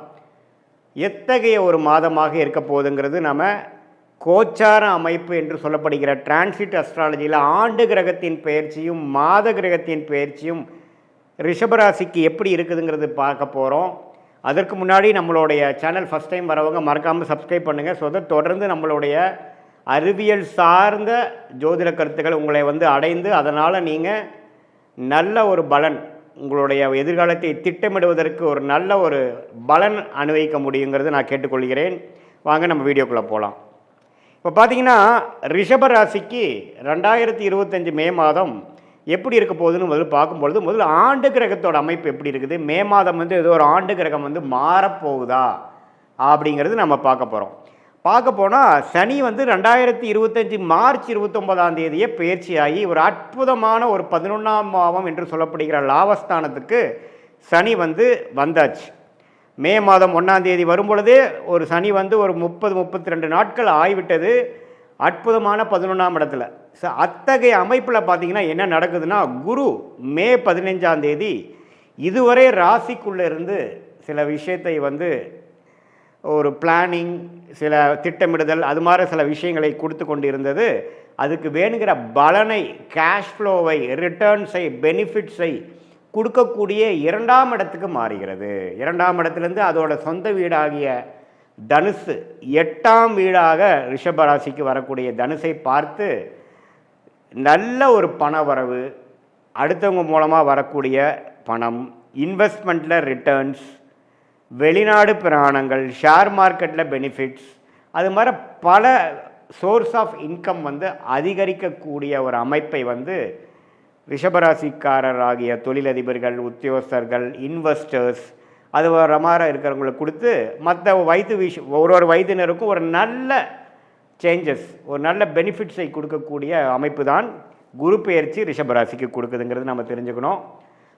எத்தகைய ஒரு மாதமாக இருக்க போகுதுங்கிறது நம்ம கோச்சார அமைப்பு என்று சொல்லப்படுகிற டிரான்சிட் அஸ்ட்ராலஜியில் ஆண்டு கிரகத்தின் பெயர்ச்சியும் மாத கிரகத்தின் பெயர்ச்சியும் ரிஷபராசிக்கு எப்படி இருக்குதுங்கிறது பார்க்க போகிறோம். அதற்கு முன்னாடி நம்மளுடைய சேனல் ஃபஸ்ட் டைம் வரவங்க மறக்காமல் சப்ஸ்கிரைப் பண்ணுங்கள். ஸோ தொடர்ந்து நம்மளுடைய அறிவியல் சார்ந்த ஜோதிட கருத்துக்கள் உங்களை அடைந்து அதனால் நீங்கள் நல்ல ஒரு பலன், உங்களுடைய எதிர்காலத்தை திட்டமிடுவதற்கு ஒரு நல்ல ஒரு பலன் அனுபவிக்க முடியுங்கிறது நான் கேட்டுக்கொள்கிறேன். வாங்க நம்ம வீடியோக்குள்ளே போகலாம். இப்போ பார்த்தீங்கன்னா ரிஷப ராசிக்கு 2025 மே மாதம் எப்படி இருக்க போகுதுன்னு முதல்ல பார்க்கும்பொழுது முதல்ல ஆண்டு கிரகத்தோட அமைப்பு எப்படி இருக்குது, மே மாதம் வந்து ஏதோ ஒரு ஆண்டு கிரகம் வந்து மாறப்போகுதா அப்படிங்கிறது நம்ம பார்க்க போகிறோம். பார்க்க போனால் சனி வந்து 2025 மார்ச் 29ஆம் தேதியே பயிற்சியாகி ஒரு அற்புதமான ஒரு 11ஆம் பாவம் என்று சொல்லப்படுகிற லாபஸ்தானத்துக்கு சனி வந்து வந்தாச்சு. மே மாதம் 1ஆம் தேதி வரும் பொழுதே ஒரு சனி வந்து ஒரு 32 நாட்கள் ஆகிவிட்டது. அற்புதமான 11ஆம் இடத்துல. அத்தகைய அமைப்பில் பார்த்தீங்கன்னா என்ன நடக்குதுன்னா, குரு மே 15ஆம் தேதி இதுவரை ராசிக்குள்ளே இருந்து சில விஷயத்தை வந்து ஒரு பிளானிங், சில திட்டமிடுதல், அது மாதிரி சில விஷயங்களை கொடுத்து கொண்டு இருந்தது. அதுக்கு வேணுங்கிற பலனை, கேஷ் ஃப்ளோவை, ரிட்டர்ன்ஸை, பெனிஃபிட்ஸை கொடுக்கக்கூடிய 2ஆம் இடத்துக்கு மாறுகிறது. 2ஆம் இடத்துலேருந்து அதோட சொந்த வீடாகிய தனுசு 8ஆம் வீடாக ரிஷபராசிக்கு வரக்கூடிய தனுசை பார்த்து நல்ல ஒரு பண வரவு, அடுத்தவங்க மூலமாக வரக்கூடிய பணம், இன்வெஸ்ட்மெண்ட்டில் ரிட்டர்ன்ஸ், வெளிநாடு பிராணங்கள், ஷேர் மார்க்கெட்டில் பெனிஃபிட்ஸ், அது மாதிரி பல சோர்ஸ் ஆஃப் இன்கம் வந்து அதிகரிக்கக்கூடிய ஒரு அமைப்பை வந்து ரிஷபராசிக்காரர் ஆகிய தொழிலதிபர்கள், உத்தியோகஸ்தர்கள், இன்வெஸ்டர்ஸ், அது வர மாதிரி இருக்கிறவங்களுக்கு கொடுத்து மற்ற ஒரு வயதினருக்கும் ஒரு நல்ல சேஞ்சஸ், ஒரு நல்ல பெனிஃபிட்ஸை கொடுக்கக்கூடிய அமைப்பு தான் குரு பெயர்ச்சி ரிஷபராசிக்கு கொடுக்குதுங்கிறது நம்ம தெரிஞ்சுக்கணும்.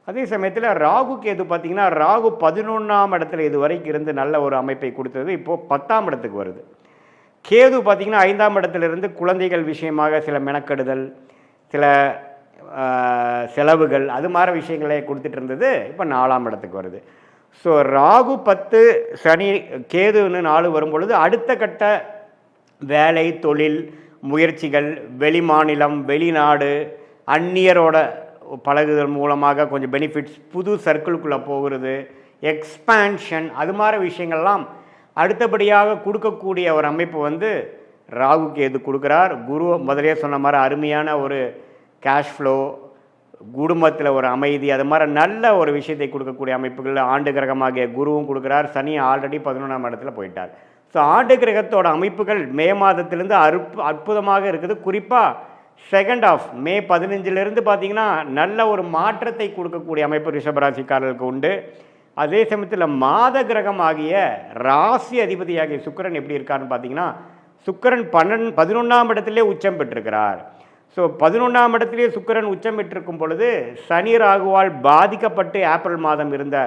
அதே சமயத்தில் ராகு கேது பார்த்திங்கன்னா, ராகு 11ஆம் இடத்துல இது வரைக்கும் இருந்து நல்ல ஒரு அமைப்பை கொடுத்தது, இப்போது 10ஆம் இடத்துக்கு வருது. கேது பார்த்திங்கன்னா 5ஆம் இடத்துலேருந்து குழந்தைகள் விஷயமாக சில மெனக்கெடுதல், சில செலவுகள், அது மாதிரி விஷயங்களே கொடுத்துட்டு இருந்தது, இப்போ 4ஆம் இடத்துக்கு வருது. ஸோ ராகு 10, சனி கேதுன்னு 4 வரும்பொழுது அடுத்த கட்ட வேலை, தொழில் முயற்சிகள், வெளிமாநிலம், வெளிநாடு, அந்நியரோட பழகுதல் மூலமாக கொஞ்சம் பெனிஃபிட்ஸ், புது சர்க்கிளுக்குள்ளே போகிறது, எக்ஸ்பேன்ஷன், அது மாதிரி விஷயங்கள்லாம் அடுத்தபடியாக கொடுக்கக்கூடிய ஒரு அமைப்பு வந்து ராகு கேது கொடுக்குறார். குரு முதலே சொன்ன மாதிரி அருமையான ஒரு கேஷ் ஃப்ளோ, குடும்பத்தில் ஒரு அமைதி, அது மாதிரி நல்ல ஒரு விஷயத்தை கொடுக்கக்கூடிய அமைப்புகளில் ஆண்டு கிரகமாகிய குருவும் கொடுக்குறார். சனி ஆல்ரெடி 11ஆம் இடத்துல போயிட்டார். ஸோ ஆண்டு கிரகத்தோட அமைப்புகள் மே மாதத்திலேருந்து அற்புதமாக இருக்குது. குறிப்பாக செகண்ட் ஆஃப் மே 15லேருந்து பார்த்திங்கன்னா நல்ல ஒரு மாற்றத்தை கொடுக்கக்கூடிய அமைப்பு ரிஷபராசிக்காரர்களுக்கு உண்டு. அதே சமயத்தில் மாத கிரகம் ஆகிய ராசி அதிபதியாகிய சுக்கிரன் எப்படி இருக்காருன்னு பார்த்தீங்கன்னா, சுக்கிரன் 11ஆம் இடத்திலே உச்சம் பெற்றிருக்கிறார். ஸோ 11ஆம் இடத்திலே சுக்கிரன் உச்சம் பெற்றிருக்கும் பொழுது சனி ராகுவால் பாதிக்கப்பட்டு ஏப்ரல் மாதம் இருந்த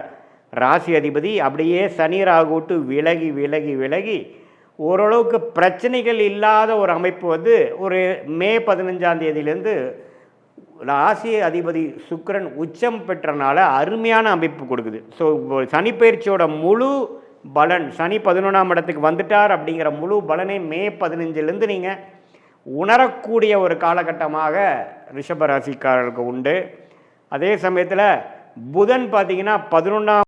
ராசி அதிபதி அப்படியே சனி ராகுட்டு விலகி விலகி விலகி ஓரளவுக்கு பிரச்சனைகள் இல்லாத ஒரு அமைப்பு வந்து ஒரு மே 15ஆம் தேதியிலேருந்து ராசி அதிபதி சுக்கிரன் உச்சம் பெற்றனால அருமையான அமைப்பு கொடுக்குது. ஸோ சனி பயிற்சியோட முழு பலன், சனி 11ஆம் இடத்துக்கு வந்துட்டார் அப்படிங்கிற முழு பலனை மே 15லேருந்து நீங்கள் உணரக்கூடிய ஒரு காலகட்டமாக ரிஷபராசிக்காரர்களுக்கு உண்டு. அதே சமயத்தில் புதன் பார்த்திங்கன்னா 11ஆம்